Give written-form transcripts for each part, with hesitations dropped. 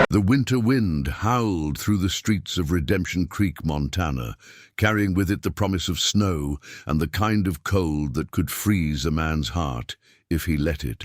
The winter wind howled through the streets of Redemption Creek, Montana, carrying with it the promise of snow and the kind of cold that could freeze a man's heart if he let it.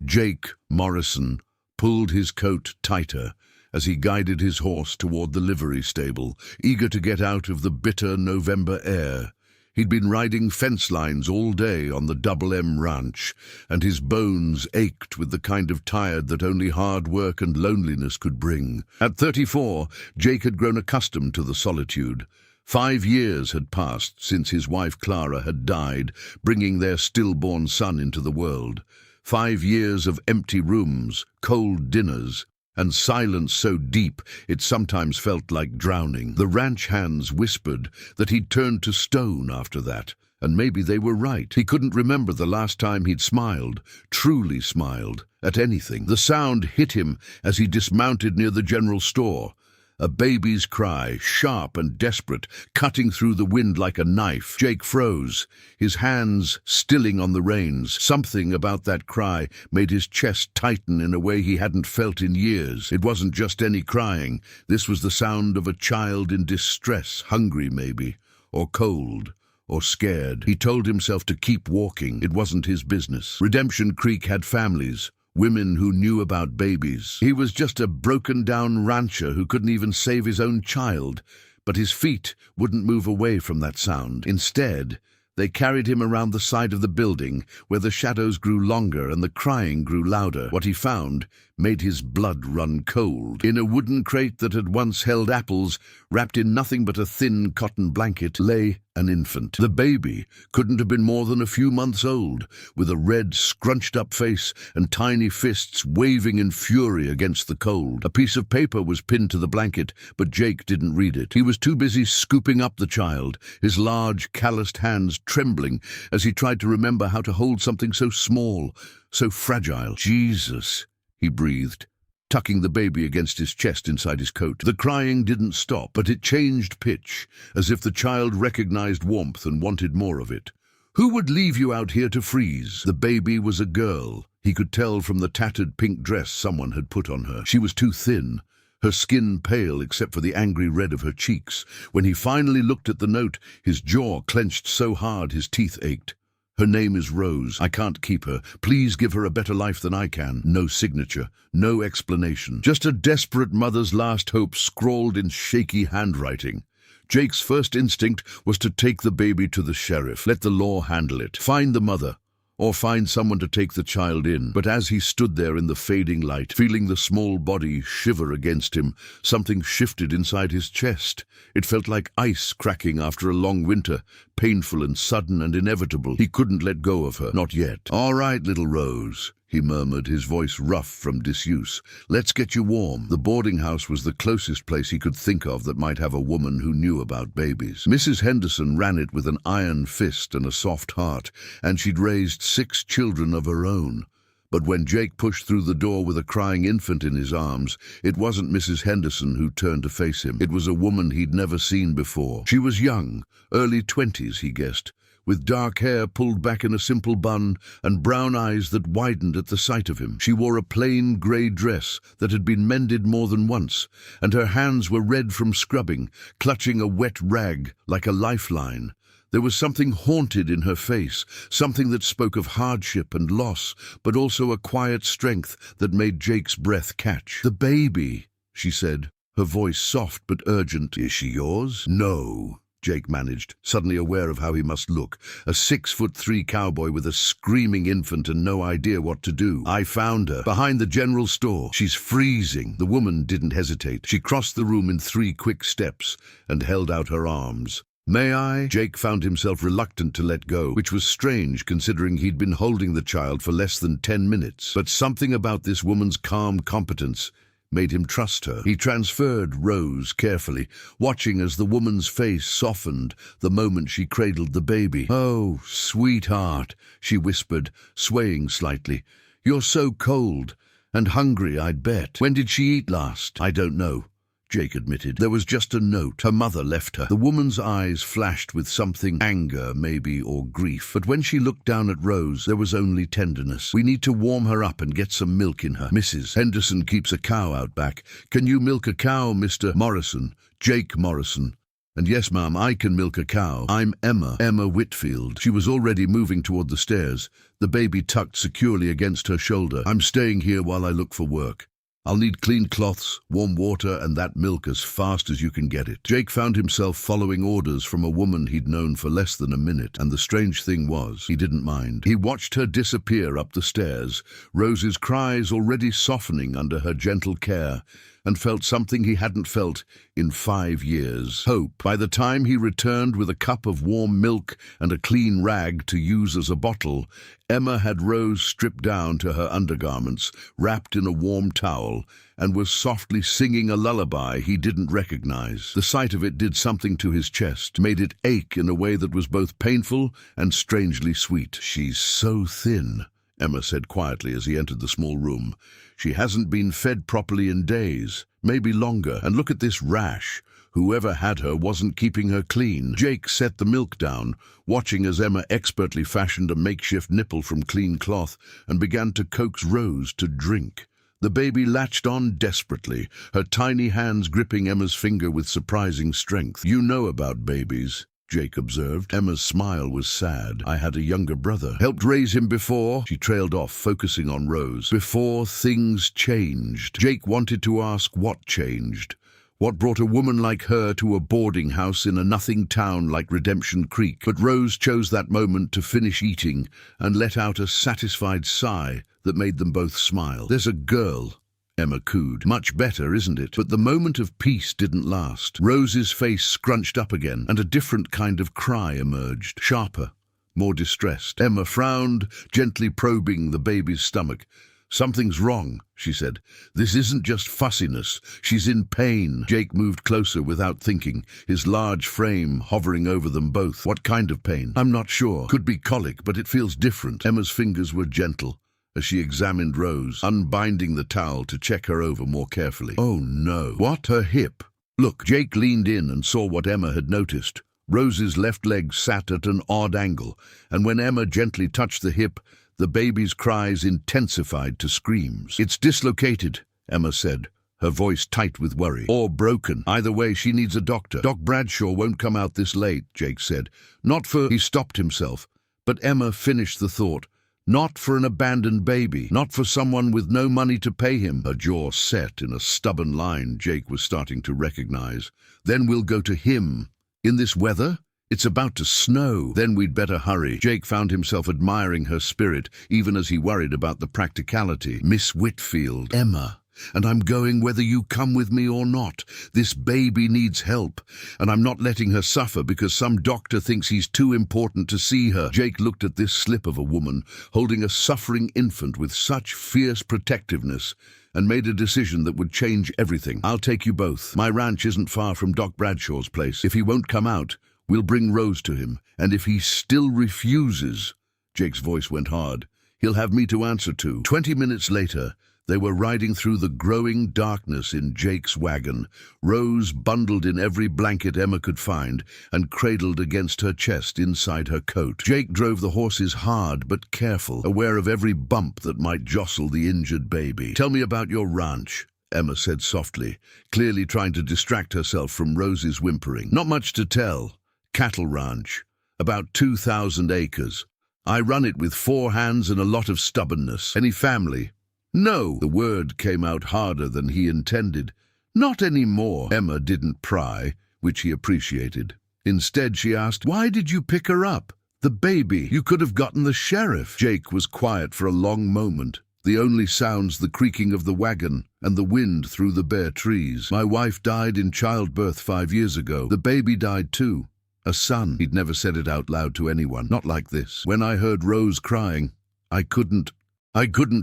Jake Morrison pulled his coat tighter as he guided his horse toward the livery stable, eager to get out of the bitter November air. He'd been riding fence lines all day on the Double M Ranch, and his bones ached with the kind of tired that only hard work and loneliness could bring. At 34, Jake had grown accustomed to the solitude. 5 years had passed since his wife Clara had died, bringing their stillborn son into the world. 5 years of empty rooms, cold dinners, and silence so deep it sometimes felt like drowning. The ranch hands whispered that he'd turned to stone after that, and maybe they were right. He couldn't remember the last time he'd smiled, truly smiled, at anything. The sound hit him as he dismounted near the general store. A baby's cry, sharp and desperate, cutting through the wind like a knife. Jake froze, his hands stilling on the reins. Something about that cry made his chest tighten in a way he hadn't felt in years. It wasn't just any crying. This was the sound of a child in distress, hungry maybe, or cold, or scared. He told himself to keep walking. It wasn't his business. Redemption Creek had families. Women who knew about babies. He was just a broken-down rancher who couldn't even save his own child, but his feet wouldn't move away from that sound. Instead, they carried him around the side of the building, where the shadows grew longer and the crying grew louder. What he found made his blood run cold. In a wooden crate that had once held apples, wrapped in nothing but a thin cotton blanket, lay an infant. The baby couldn't have been more than a few months old, with a red, scrunched-up face and tiny fists waving in fury against the cold. A piece of paper was pinned to the blanket, but Jake didn't read it. He was too busy scooping up the child, his large, calloused hands trembling as he tried to remember how to hold something so small, so fragile. Jesus, he breathed, tucking the baby against his chest inside his coat. The crying didn't stop, but it changed pitch, as if the child recognized warmth and wanted more of it. Who would leave you out here to freeze? The baby was a girl. He could tell from the tattered pink dress someone had put on her. She was too thin, her skin pale except for the angry red of her cheeks. When he finally looked at the note, his jaw clenched so hard his teeth ached. Her name is Rose. I can't keep her. Please give her a better life than I can. No signature, no explanation. Just a desperate mother's last hope scrawled in shaky handwriting. Jake's first instinct was to take the baby to the sheriff. Let the law handle it. Find the mother, or find someone to take the child in. But as he stood there in the fading light, feeling the small body shiver against him, something shifted inside his chest. It felt like ice cracking after a long winter, painful and sudden and inevitable. He couldn't let go of her. Not yet. "All right, little Rose," he murmured, his voice rough from disuse. "Let's get you warm." The boarding house was the closest place he could think of that might have a woman who knew about babies. Mrs. Henderson ran it with an iron fist and a soft heart, and she'd raised 6 children of her own. But when Jake pushed through the door with a crying infant in his arms, it wasn't Mrs. Henderson who turned to face him. It was a woman he'd never seen before. She was young, early 20s, he guessed, with dark hair pulled back in a simple bun and brown eyes that widened at the sight of him. She wore a plain grey dress that had been mended more than once, and her hands were red from scrubbing, clutching a wet rag like a lifeline. There was something haunted in her face, something that spoke of hardship and loss, but also a quiet strength that made Jake's breath catch. "The baby," she said, her voice soft but urgent. "Is she yours?" "No," Jake managed, suddenly aware of how he must look. A 6'3" cowboy with a screaming infant and no idea what to do. "I found her, behind the general store. She's freezing." The woman didn't hesitate. She crossed the room in 3 quick steps and held out her arms. "May I?" Jake found himself reluctant to let go, which was strange considering he'd been holding the child for less than 10 minutes. But something about this woman's calm competence made him trust her. He transferred Rose carefully, watching as the woman's face softened the moment she cradled the baby. "Oh, sweetheart," she whispered, swaying slightly. "You're so cold and hungry, I'd bet. When did she eat last?" "I don't know." Jake admitted. There was just a note. Her mother left her. The woman's eyes flashed with something, anger maybe, or grief. But when she looked down at Rose, there was only tenderness. We need to warm her up and get some milk in her. Mrs. Henderson keeps a cow out back. Can you milk a cow, Mr. Morrison? Jake Morrison. And yes, ma'am, I can milk a cow. I'm Emma Whitfield. She was already moving toward the stairs, the baby tucked securely against her shoulder. I'm staying here while I look for work. I'll need clean cloths, warm water, and that milk as fast as you can get it. Jake found himself following orders from a woman he'd known for less than a minute, and the strange thing was, he didn't mind. He watched her disappear up the stairs, Rose's cries already softening under her gentle care, and felt something he hadn't felt in 5 years. Hope. By the time he returned with a cup of warm milk and a clean rag to use as a bottle, Emma had Rose stripped down to her undergarments, wrapped in a warm towel, and was softly singing a lullaby he didn't recognize. The sight of it did something to his chest, made it ache in a way that was both painful and strangely sweet. "She's so thin," Emma said quietly as he entered the small room. "She hasn't been fed properly in days, maybe longer. And look at this rash. Whoever had her wasn't keeping her clean." Jake set the milk down, watching as Emma expertly fashioned a makeshift nipple from clean cloth and began to coax Rose to drink. The baby latched on desperately, her tiny hands gripping Emma's finger with surprising strength. "You know about babies," Jake observed. Emma's smile was sad. "I had a younger brother. Helped raise him before." She trailed off, focusing on Rose. "Before things changed." Jake wanted to ask what changed. What brought a woman like her to a boarding house in a nothing town like Redemption Creek? But Rose chose that moment to finish eating and let out a satisfied sigh that made them both smile. "There's a girl," Emma cooed. "Much better, isn't it?" But the moment of peace didn't last. Rose's face scrunched up again, and a different kind of cry emerged, sharper, more distressed. Emma frowned, gently probing the baby's stomach. "Something's wrong," she said. "This isn't just fussiness. She's in pain." Jake moved closer without thinking, his large frame hovering over them both. "What kind of pain?" "I'm not sure. Could be colic, but it feels different." Emma's fingers were gentle as she examined Rose, unbinding the towel to check her over more carefully. "Oh no." "What?" "Her hip. Look." Jake leaned in and saw what Emma had noticed. Rose's left leg sat at an odd angle, and when Emma gently touched the hip, the baby's cries intensified to screams. "It's dislocated," Emma said, her voice tight with worry. "Or broken. Either way, she needs a doctor." "Doc Bradshaw won't come out this late," Jake said. "Not for—" He stopped himself, but Emma finished the thought. "Not for an abandoned baby. Not for someone with no money to pay him." Her jaw set in a stubborn line Jake was starting to recognize. "Then we'll go to him. In this weather? It's about to snow." "Then we'd better hurry." Jake found himself admiring her spirit, even as he worried about the practicality. "Miss Whitfield." "Emma. And I'm going whether you come with me or not. This baby needs help, and I'm not letting her suffer because some doctor thinks he's too important to see her." Jake looked at this slip of a woman, holding a suffering infant with such fierce protectiveness, and made a decision that would change everything. "I'll take you both. My ranch isn't far from Doc Bradshaw's place. If he won't come out, we'll bring Rose to him, and if he still refuses—" Jake's voice went hard. "He'll have me to answer to." 20 minutes later, they were riding through the growing darkness in Jake's wagon, Rose bundled in every blanket Emma could find and cradled against her chest inside her coat. Jake drove the horses hard but careful, aware of every bump that might jostle the injured baby. "Tell me about your ranch," Emma said softly, clearly trying to distract herself from Rose's whimpering. "Not much to tell. Cattle ranch. About 2,000 acres. I run it with 4 hands and a lot of stubbornness." "Any family?" "No." The word came out harder than he intended. "Not anymore." Emma didn't pry, which he appreciated. Instead, she asked, "Why did you pick her up? The baby. You could have gotten the sheriff." Jake was quiet for a long moment, the only sounds the creaking of the wagon and the wind through the bare trees. "My wife died in childbirth 5 years ago. The baby died too. A son." He'd never said it out loud to anyone, not like this. "When I heard Rose crying, I couldn't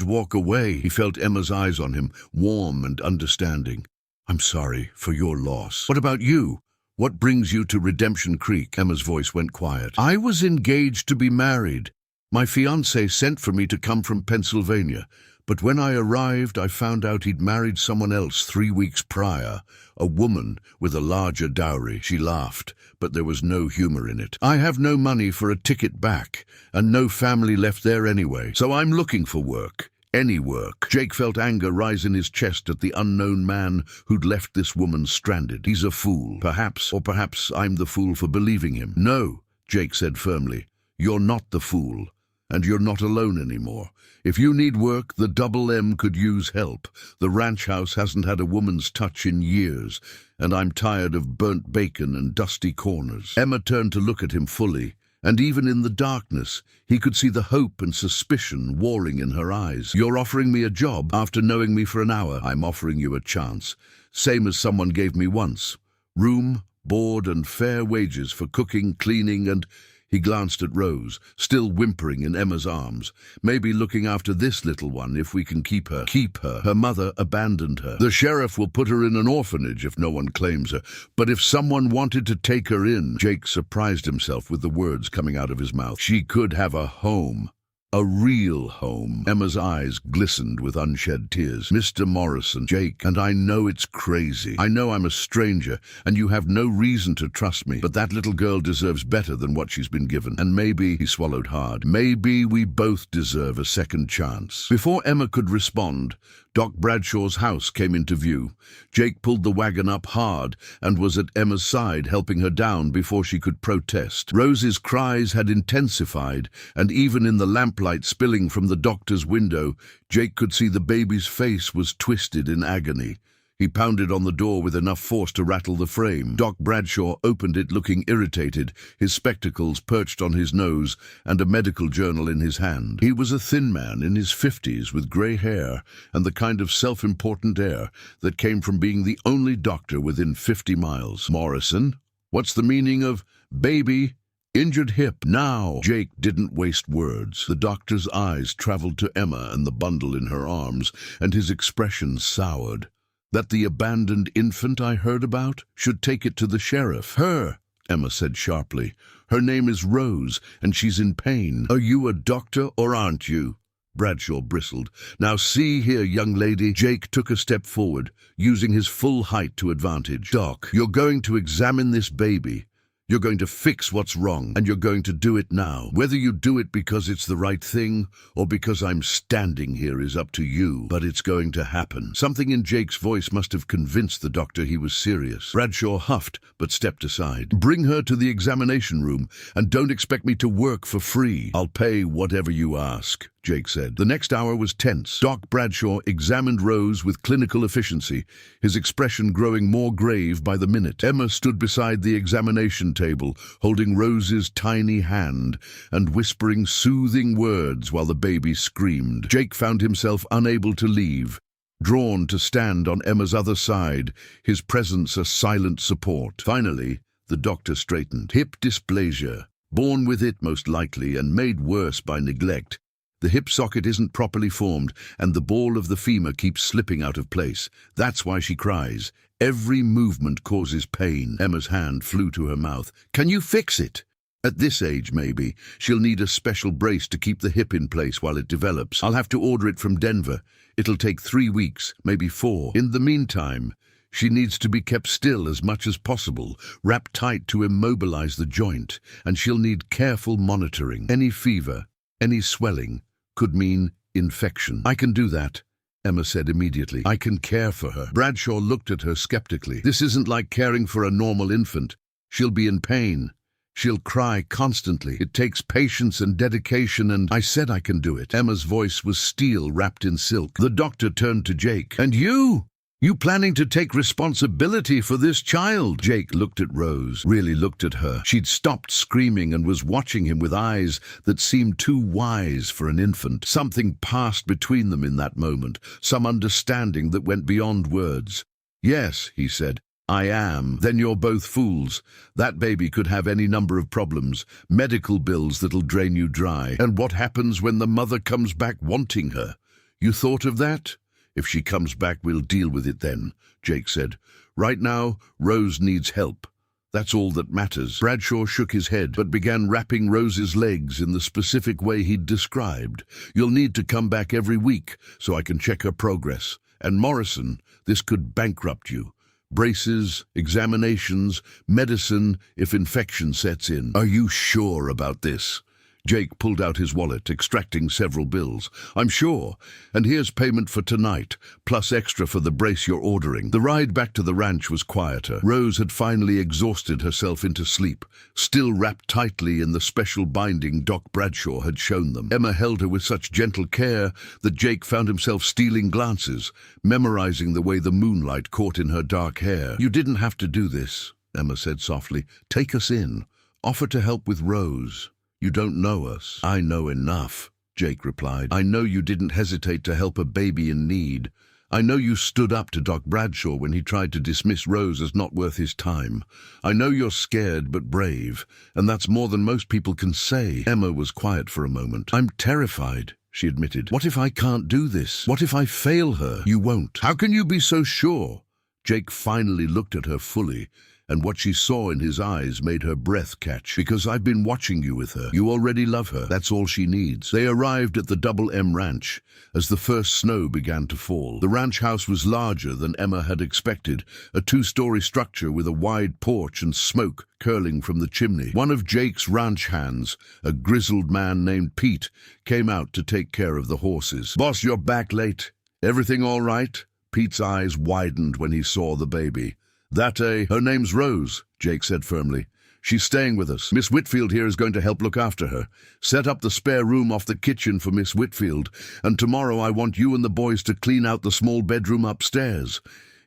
walk away." He felt Emma's eyes on him, warm and understanding. "I'm sorry for your loss. What about you? What brings you to Redemption Creek?" Emma's voice went quiet. "I was engaged to be married. My fiancé sent for me to come from Pennsylvania, But when I arrived, I found out he'd married someone else 3 weeks prior, a woman with a larger dowry. She laughed, but there was no humor in it. I have no money for a ticket back, and no family left there anyway, so I'm looking for work. Any work. Jake felt anger rise in his chest at the unknown man who'd left this woman stranded. He's a fool. Perhaps, or perhaps I'm the fool for believing him. No, Jake said firmly. You're not the fool, and you're not alone anymore. If you need work, the Double M could use help. The ranch house hasn't had a woman's touch in years, and I'm tired of burnt bacon and dusty corners. Emma turned to look at him fully, and even in the darkness, he could see the hope and suspicion warring in her eyes. You're offering me a job after knowing me for an hour. I'm offering you a chance, same as someone gave me once. Room, board, and fair wages for cooking, cleaning, and... He glanced at Rose, still whimpering in Emma's arms. Maybe looking after this little one if we can keep her. Keep her. Her mother abandoned her. The sheriff will put her in an orphanage if no one claims her. But if someone wanted to take her in... Jake surprised himself with the words coming out of his mouth. She could have a home. A real home. Emma's eyes glistened with unshed tears. Mr. Morrison, Jake, and I know it's crazy. I know I'm a stranger, and you have no reason to trust me, but that little girl deserves better than what she's been given. And maybe, he swallowed hard, maybe we both deserve a second chance. Before Emma could respond, Doc Bradshaw's house came into view. Jake pulled the wagon up hard and was at Emma's side, helping her down before she could protest. Rose's cries had intensified, and even in the lamplight spilling from the doctor's window, Jake could see the baby's face was twisted in agony. He pounded on the door with enough force to rattle the frame. Doc Bradshaw opened it looking irritated, his spectacles perched on his nose and a medical journal in his hand. He was a thin man in his 50s with grey hair and the kind of self-important air that came from being the only doctor within 50 miles. Morrison? What's the meaning of baby? Injured hip. Now. Jake didn't waste words. The doctor's eyes traveled to Emma and the bundle in her arms, and his expression soured. That the abandoned infant I heard about should take it to the sheriff. Her, Emma said sharply. Her name is Rose, and she's in pain. Are you a doctor or aren't you? Bradshaw bristled. Now see here, young lady. Jake took a step forward, using his full height to advantage. Doc, you're going to examine this baby. You're going to fix what's wrong, and you're going to do it now. Whether you do it because it's the right thing or because I'm standing here is up to you, but it's going to happen. Something in Jake's voice must have convinced the doctor he was serious. Bradshaw huffed, but stepped aside. Bring her to the examination room, and don't expect me to work for free. I'll pay whatever you ask, Jake said. The next hour was tense. Doc Bradshaw examined Rose with clinical efficiency, his expression growing more grave by the minute. Emma stood beside the examination table, holding Rose's tiny hand and whispering soothing words while the baby screamed. Jake found himself unable to leave, drawn to stand on Emma's other side, his presence a silent support. Finally, the doctor straightened. Hip dysplasia, born with it most likely and made worse by neglect. The hip socket isn't properly formed, and the ball of the femur keeps slipping out of place. That's why she cries. Every movement causes pain. Emma's hand flew to her mouth. Can you fix it? At this age, maybe. She'll need a special brace to keep the hip in place while it develops. I'll have to order it from Denver. It'll take 3 weeks, maybe 4. In the meantime, she needs to be kept still as much as possible, wrapped tight to immobilize the joint, and she'll need careful monitoring. Any fever, any swelling, could mean infection. I can do that, Emma said immediately. I can care for her. Bradshaw looked at her skeptically. This isn't like caring for a normal infant. She'll be in pain. She'll cry constantly. It takes patience and dedication, and I said I can do it. Emma's voice was steel wrapped in silk. The doctor turned to Jake. And you? You planning to take responsibility for this child? Jake looked at Rose, really looked at her. She'd stopped screaming and was watching him with eyes that seemed too wise for an infant. Something passed between them in that moment, some understanding that went beyond words. Yes, he said. I am. Then you're both fools. That baby could have any number of problems, medical bills that'll drain you dry. And what happens when the mother comes back wanting her? You thought of that? If she comes back, we'll deal with it then, Jake said. Right now, Rose needs help. That's all that matters. Bradshaw shook his head, but began wrapping Rose's legs in the specific way he'd described. You'll need to come back every week so I can check her progress. And Morrison, this could bankrupt you. Braces, examinations, medicine if infection sets in. Are you sure about this? Jake pulled out his wallet, extracting several bills. I'm sure. And here's payment for tonight, plus extra for the brace you're ordering. The ride back to the ranch was quieter. Rose had finally exhausted herself into sleep, still wrapped tightly in the special binding Doc Bradshaw had shown them. Emma held her with such gentle care that Jake found himself stealing glances, memorizing the way the moonlight caught in her dark hair. You didn't have to do this, Emma said softly. Take us in. Offer to help with Rose. You don't know us. I know enough, Jake replied. I know you didn't hesitate to help a baby in need. I know you stood up to Doc Bradshaw when he tried to dismiss Rose as not worth his time. I know you're scared but brave, and that's more than most people can say. Emma was quiet for a moment. I'm terrified, she admitted. What if I can't do this? What if I fail her? You won't. How can you be so sure? Jake finally looked at her fully, and what she saw in his eyes made her breath catch. Because I've been watching you with her. You already love her. That's all she needs. They arrived at the Double M Ranch as the first snow began to fall. The ranch house was larger than Emma had expected, a two-story structure with a wide porch and smoke curling from the chimney. One of Jake's ranch hands, a grizzled man named Pete, came out to take care of the horses. Boss, you're back late. Everything all right? Pete's eyes widened when he saw the baby. Her name's Rose, Jake said firmly. She's staying with us. Miss Whitfield here is going to help look after her. Set up the spare room off the kitchen for Miss Whitfield, and tomorrow I want you and the boys to clean out the small bedroom upstairs.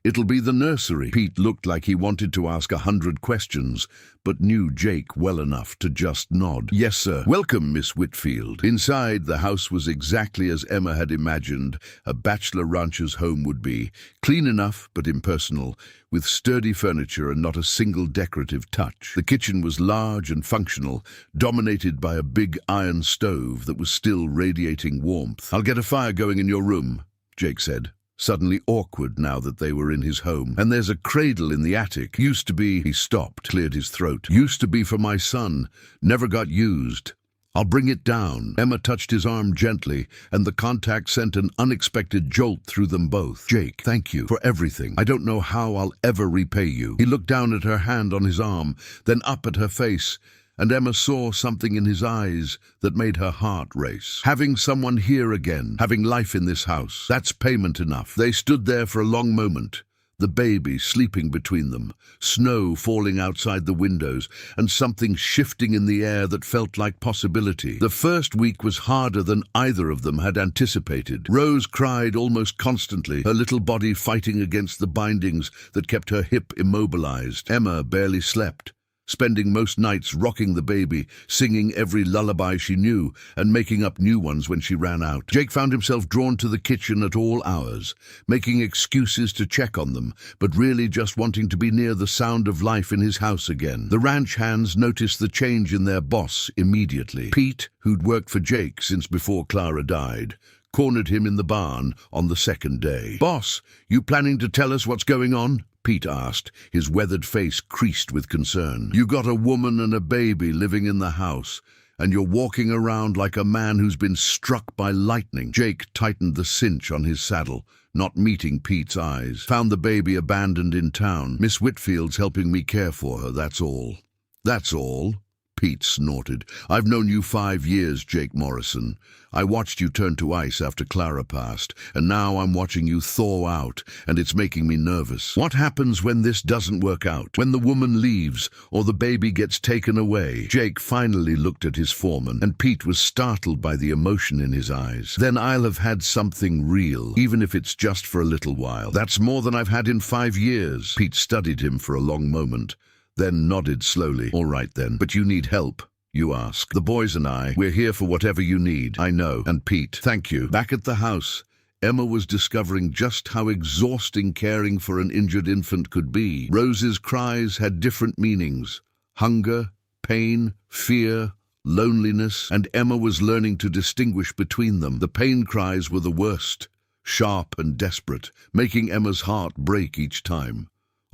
It'll be the nursery. Pete looked like he wanted to ask 100 questions, but knew Jake well enough to just nod. Yes, sir. Welcome, Miss Whitfield. Inside, the house was exactly as Emma had imagined a bachelor rancher's home would be. Clean enough, but impersonal, with sturdy furniture and not a single decorative touch. The kitchen was large and functional, dominated by a big iron stove that was still radiating warmth. I'll get a fire going in your room, Jake said, suddenly awkward now that they were in his home. And there's a cradle in the attic. Used to be... He stopped, cleared his throat. Used to be for my son. Never got used. I'll bring it down. Emma touched his arm gently, and the contact sent an unexpected jolt through them both. Jake, thank you for everything. I don't know how I'll ever repay you. He looked down at her hand on his arm, then up at her face, and Emma saw something in his eyes that made her heart race. Having someone here again, having life in this house, that's payment enough. They stood there for a long moment, the baby sleeping between them, snow falling outside the windows, and something shifting in the air that felt like possibility. The first week was harder than either of them had anticipated. Rose cried almost constantly, her little body fighting against the bindings that kept her hip immobilized. Emma barely slept, spending most nights rocking the baby, singing every lullaby she knew, and making up new ones when she ran out. Jake found himself drawn to the kitchen at all hours, making excuses to check on them, but really just wanting to be near the sound of life in his house again. The ranch hands noticed the change in their boss immediately. Pete, who'd worked for Jake since before Clara died, cornered him in the barn on the second day. Boss, you planning to tell us what's going on? Pete asked, his weathered face creased with concern. You got a woman and a baby living in the house, and you're walking around like a man who's been struck by lightning. Jake tightened the cinch on his saddle, not meeting Pete's eyes. Found the baby abandoned in town. Miss Whitfield's helping me care for her, that's all. That's all? Pete snorted. I've known you 5 years, Jake Morrison. I watched you turn to ice after Clara passed, and now I'm watching you thaw out, and it's making me nervous. What happens when this doesn't work out? When the woman leaves, or the baby gets taken away? Jake finally looked at his foreman, and Pete was startled by the emotion in his eyes. Then I'll have had something real, even if it's just for a little while. That's more than I've had in 5 years. Pete studied him for a long moment, then nodded slowly. All right then, but you need help, you ask. The boys and we're here for whatever you need. I know. And Pete, thank you. Back at the house, Emma was discovering just how exhausting caring for an injured infant could be. Rose's cries had different meanings: hunger, pain, fear, loneliness, and Emma was learning to distinguish between them. The pain cries were the worst, sharp and desperate, making Emma's heart break each time.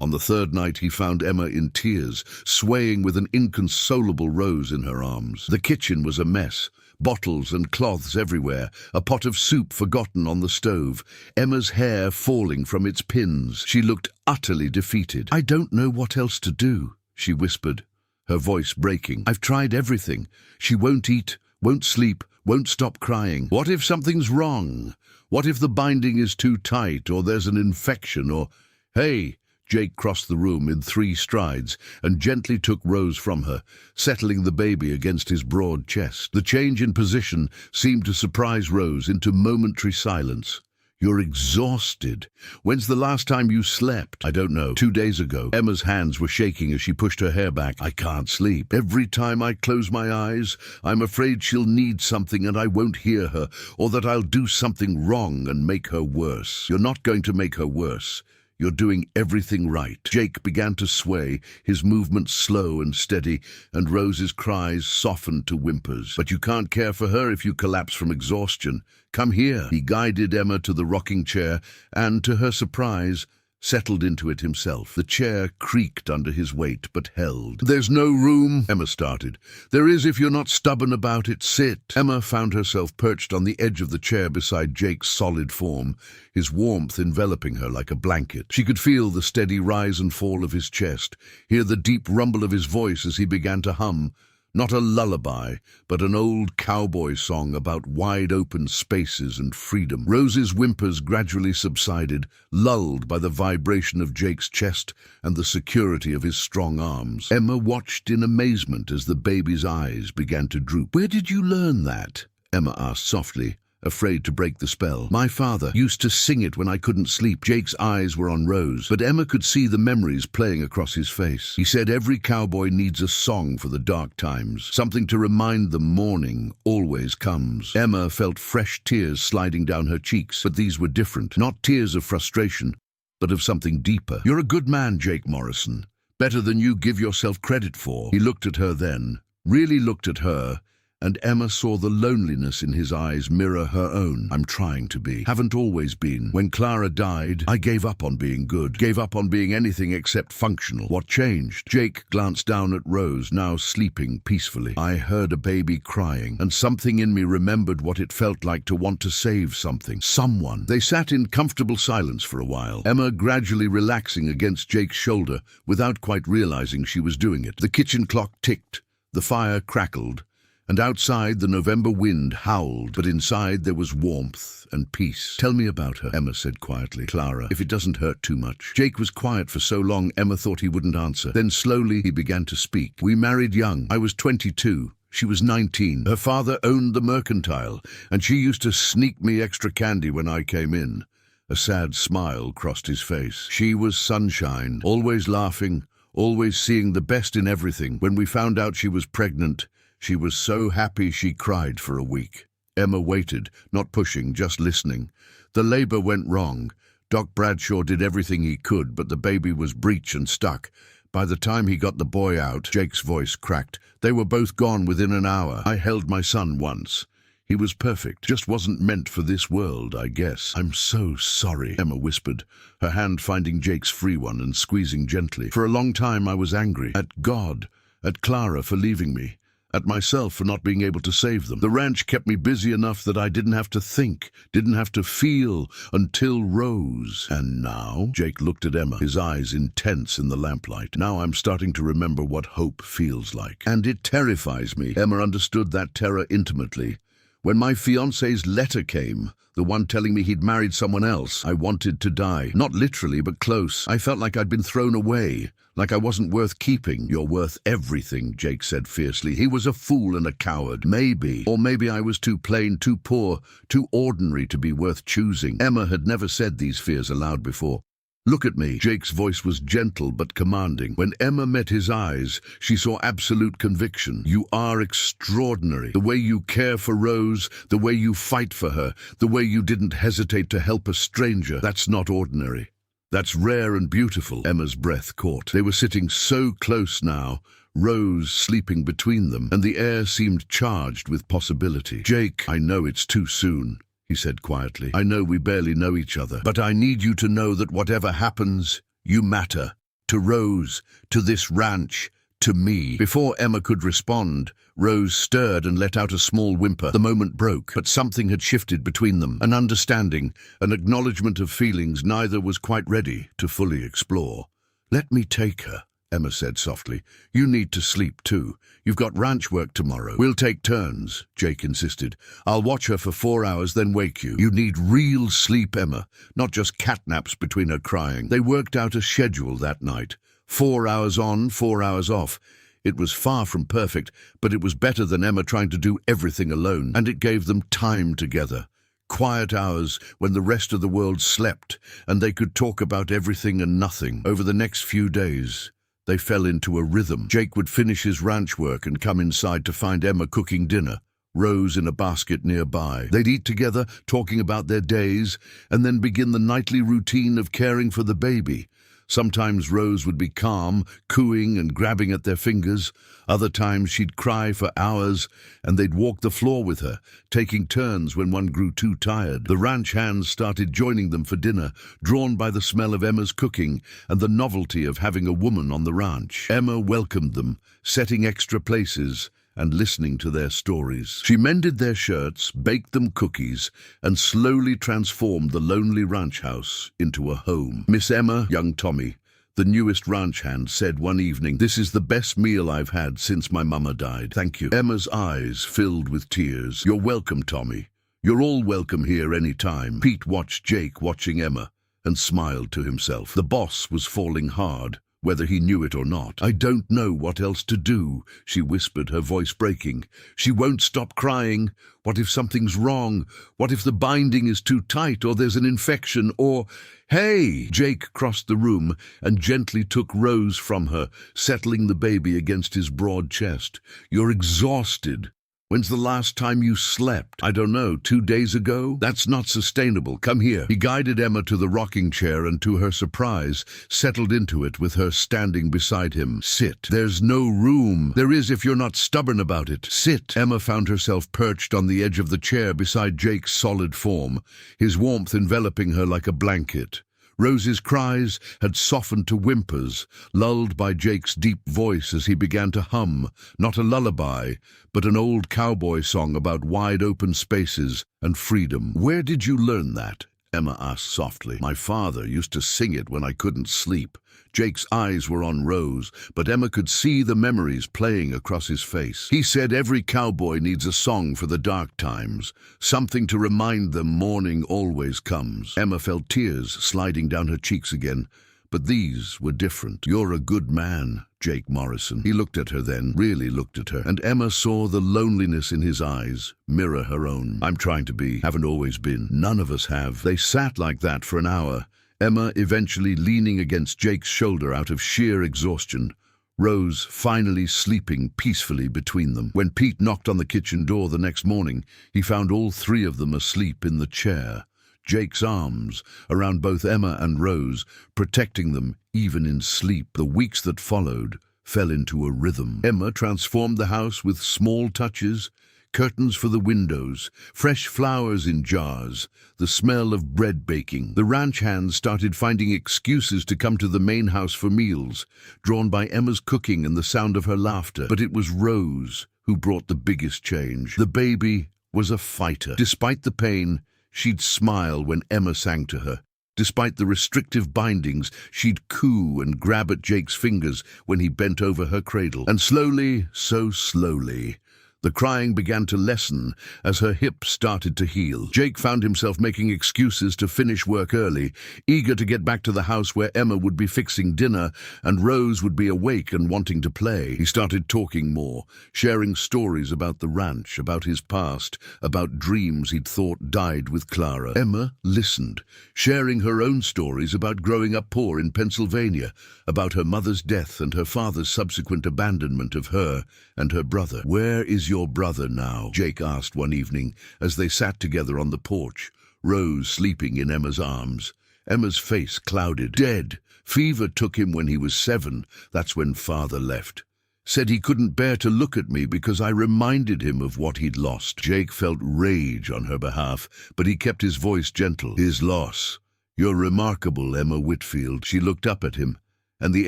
On the third night, he found Emma in tears, swaying with an inconsolable Rose in her arms. The kitchen was a mess. Bottles and cloths everywhere, a pot of soup forgotten on the stove, Emma's hair falling from its pins. She looked utterly defeated. "I don't know what else to do," she whispered, her voice breaking. "I've tried everything. She won't eat, won't sleep, won't stop crying. What if something's wrong? What if the binding is too tight, or there's an infection, or—" "Hey!" Jake crossed the room in 3 strides and gently took Rose from her, settling the baby against his broad chest. The change in position seemed to surprise Rose into momentary silence. "You're exhausted. When's the last time you slept?" "I don't know. 2 days ago." Emma's hands were shaking as she pushed her hair back. "I can't sleep. Every time I close my eyes, I'm afraid she'll need something and I won't hear her, or that I'll do something wrong and make her worse." "You're not going to make her worse. You're doing everything right." Jake began to sway, his movements slow and steady, and Rose's cries softened to whimpers. "But you can't care for her if you collapse from exhaustion. Come here." He guided Emma to the rocking chair and, to her surprise, settled into it himself. The chair creaked under his weight, but held. "There's no room," Emma started. "There is if you're not stubborn about it. Sit." Emma found herself perched on the edge of the chair beside Jake's solid form, his warmth enveloping her like a blanket. She could feel the steady rise and fall of his chest, hear the deep rumble of his voice as he began to hum, not a lullaby, but an old cowboy song about wide-open spaces and freedom. Rose's whimpers gradually subsided, lulled by the vibration of Jake's chest and the security of his strong arms. Emma watched in amazement as the baby's eyes began to droop. "Where did you learn that?" Emma asked softly, afraid to break the spell. "My father used to sing it when I couldn't sleep." Jake's eyes were on Rose, but Emma could see the memories playing across his face. "He said every cowboy needs a song for the dark times, something to remind them morning always comes." Emma felt fresh tears sliding down her cheeks, but these were different, not tears of frustration, but of something deeper. "You're a good man, Jake Morrison, better than you give yourself credit for." He looked at her then, really looked at her, and Emma saw the loneliness in his eyes mirror her own. "I'm trying to be. Haven't always been. When Clara died, I gave up on being good, gave up on being anything except functional." "What changed?" Jake glanced down at Rose, now sleeping peacefully. "I heard a baby crying, and something in me remembered what it felt like to want to save something, someone." They sat in comfortable silence for a while, Emma gradually relaxing against Jake's shoulder without quite realizing she was doing it. The kitchen clock ticked, the fire crackled, and outside the November wind howled, but inside there was warmth and peace. "Tell me about her," Emma said quietly. "Clara, if it doesn't hurt too much." Jake was quiet for so long Emma thought he wouldn't answer. Then slowly he began to speak. "We married young. I was 22. She was 19. Her father owned the mercantile, and she used to sneak me extra candy when I came in." A sad smile crossed his face. "She was sunshine, always laughing, always seeing the best in everything. When we found out she was pregnant, she was so happy she cried for a week." Emma waited, not pushing, just listening. "The labor went wrong. Doc Bradshaw did everything he could, but the baby was breech and stuck. By the time he got the boy out," Jake's voice cracked, "they were both gone within an hour. I held my son once. He was perfect, just wasn't meant for this world, I guess." "I'm so sorry," Emma whispered, her hand finding Jake's free one and squeezing gently. "For a long time I was angry. At God, at Clara for leaving me, at myself for not being able to save them. The ranch kept me busy enough that I didn't have to think, didn't have to feel, until Rose. And now?" Jake looked at Emma, his eyes intense in the lamplight. "Now I'm starting to remember what hope feels like. And it terrifies me." Emma understood that terror intimately. "When my fiancé's letter came, the one telling me he'd married someone else, I wanted to die. Not literally, but close. I felt like I'd been thrown away, like I wasn't worth keeping." "You're worth everything," Jake said fiercely. "He was a fool and a coward. Maybe. Or maybe I was too plain, too poor, too ordinary to be worth choosing." Emma had never said these fears aloud before. "Look at me." Jake's voice was gentle but commanding. When Emma met his eyes, she saw absolute conviction. "You are extraordinary. The way you care for Rose, the way you fight for her, the way you didn't hesitate to help a stranger. That's not ordinary. That's rare and beautiful." Emma's breath caught. They were sitting so close now, Rose sleeping between them, and the air seemed charged with possibility. "Jake, I know it's too soon," he said quietly. "I know we barely know each other, but I need you to know that whatever happens, you matter. To Rose, to this ranch, to me. Before Emma could respond, Rose stirred and let out a small whimper. The moment broke, but something had shifted between them. An understanding, an acknowledgement of feelings neither was quite ready to fully explore. "Let me take her," Emma said softly. "You need to sleep too. You've got ranch work tomorrow." "We'll take turns," Jake insisted. "I'll watch her for 4 hours, then wake you." "You need real sleep, Emma, not just catnaps between her crying." They worked out a schedule that night. 4 hours on, 4 hours off. It was far from perfect, but it was better than Emma trying to do everything alone, and it gave them time together. Quiet hours when the rest of the world slept, and they could talk about everything and nothing. Over the next few days, they fell into a rhythm. Jake would finish his ranch work and come inside to find Emma cooking dinner, Rose in a basket nearby. They'd eat together, talking about their days, and then begin the nightly routine of caring for the baby. Sometimes Rose would be calm, cooing and grabbing at their fingers. Other times she'd cry for hours, and they'd walk the floor with her, taking turns when one grew too tired. The ranch hands started joining them for dinner, drawn by the smell of Emma's cooking and the novelty of having a woman on the ranch. Emma welcomed them, setting extra places and listening to their stories. She mended their shirts, baked them cookies, and slowly transformed the lonely ranch house into a home. Miss Emma, young Tommy, the newest ranch hand, said one evening, "This is the best meal I've had since my mama died." "Thank you." Emma's eyes filled with tears. "You're welcome, Tommy. You're all welcome here any time." Pete watched Jake watching Emma and smiled to himself. The boss was falling hard, whether he knew it or not. "I don't know what else to do," she whispered, her voice breaking. "She won't stop crying. What if something's wrong? What if the binding is too tight, or there's an infection, or—" "Hey!" Jake crossed the room and gently took Rose from her, settling the baby against his broad chest. "You're exhausted. When's the last time you slept?" "I don't know, 2 days ago?" "That's not sustainable. Come here." He guided Emma to the rocking chair and, to her surprise, settled into it with her standing beside him. "Sit." "There's no room." "There is if you're not stubborn about it." "Sit." Emma found herself perched on the edge of the chair beside Jake's solid form, his warmth enveloping her like a blanket. Rose's cries had softened to whimpers, lulled by Jake's deep voice as he began to hum, not a lullaby, but an old cowboy song about wide-open spaces and freedom. "Where did you learn that?" Emma asked softly. "My father used to sing it when I couldn't sleep." Jake's eyes were on Rose, but Emma could see the memories playing across his face. "He said every cowboy needs a song for the dark times, something to remind them morning always comes." Emma felt tears sliding down her cheeks again, but these were different. "You're a good man, Jake Morrison." He looked at her then, really looked at her, and Emma saw the loneliness in his eyes mirror her own. "I'm trying to be, haven't always been. None of us have." They sat like that for an hour, Emma eventually leaning against Jake's shoulder out of sheer exhaustion, Rose finally sleeping peacefully between them. When Pete knocked on the kitchen door the next morning, he found all three of them asleep in the chair, Jake's arms around both Emma and Rose, protecting them even in sleep. The weeks that followed fell into a rhythm. Emma transformed the house with small touches: curtains for the windows, fresh flowers in jars, the smell of bread baking. The ranch hands started finding excuses to come to the main house for meals, drawn by Emma's cooking and the sound of her laughter. But it was Rose who brought the biggest change. The baby was a fighter. Despite the pain, she'd smile when Emma sang to her. Despite the restrictive bindings, she'd coo and grab at Jake's fingers when he bent over her cradle. And slowly, so slowly, the crying began to lessen as her hips started to heal. Jake found himself making excuses to finish work early, eager to get back to the house where Emma would be fixing dinner and Rose would be awake and wanting to play. He started talking more, sharing stories about the ranch, about his past, about dreams he'd thought died with Clara. Emma listened, sharing her own stories about growing up poor in Pennsylvania, about her mother's death and her father's subsequent abandonment of her and her brother. "Where is your brother now?" Jake asked one evening as they sat together on the porch, Rose sleeping in Emma's arms. Emma's face clouded. "Dead. Fever took him when he was 7. That's when father left. Said he couldn't bear to look at me because I reminded him of what he'd lost." Jake felt rage on her behalf, but he kept his voice gentle. "His loss. You're remarkable, Emma Whitfield." She looked up at him, and the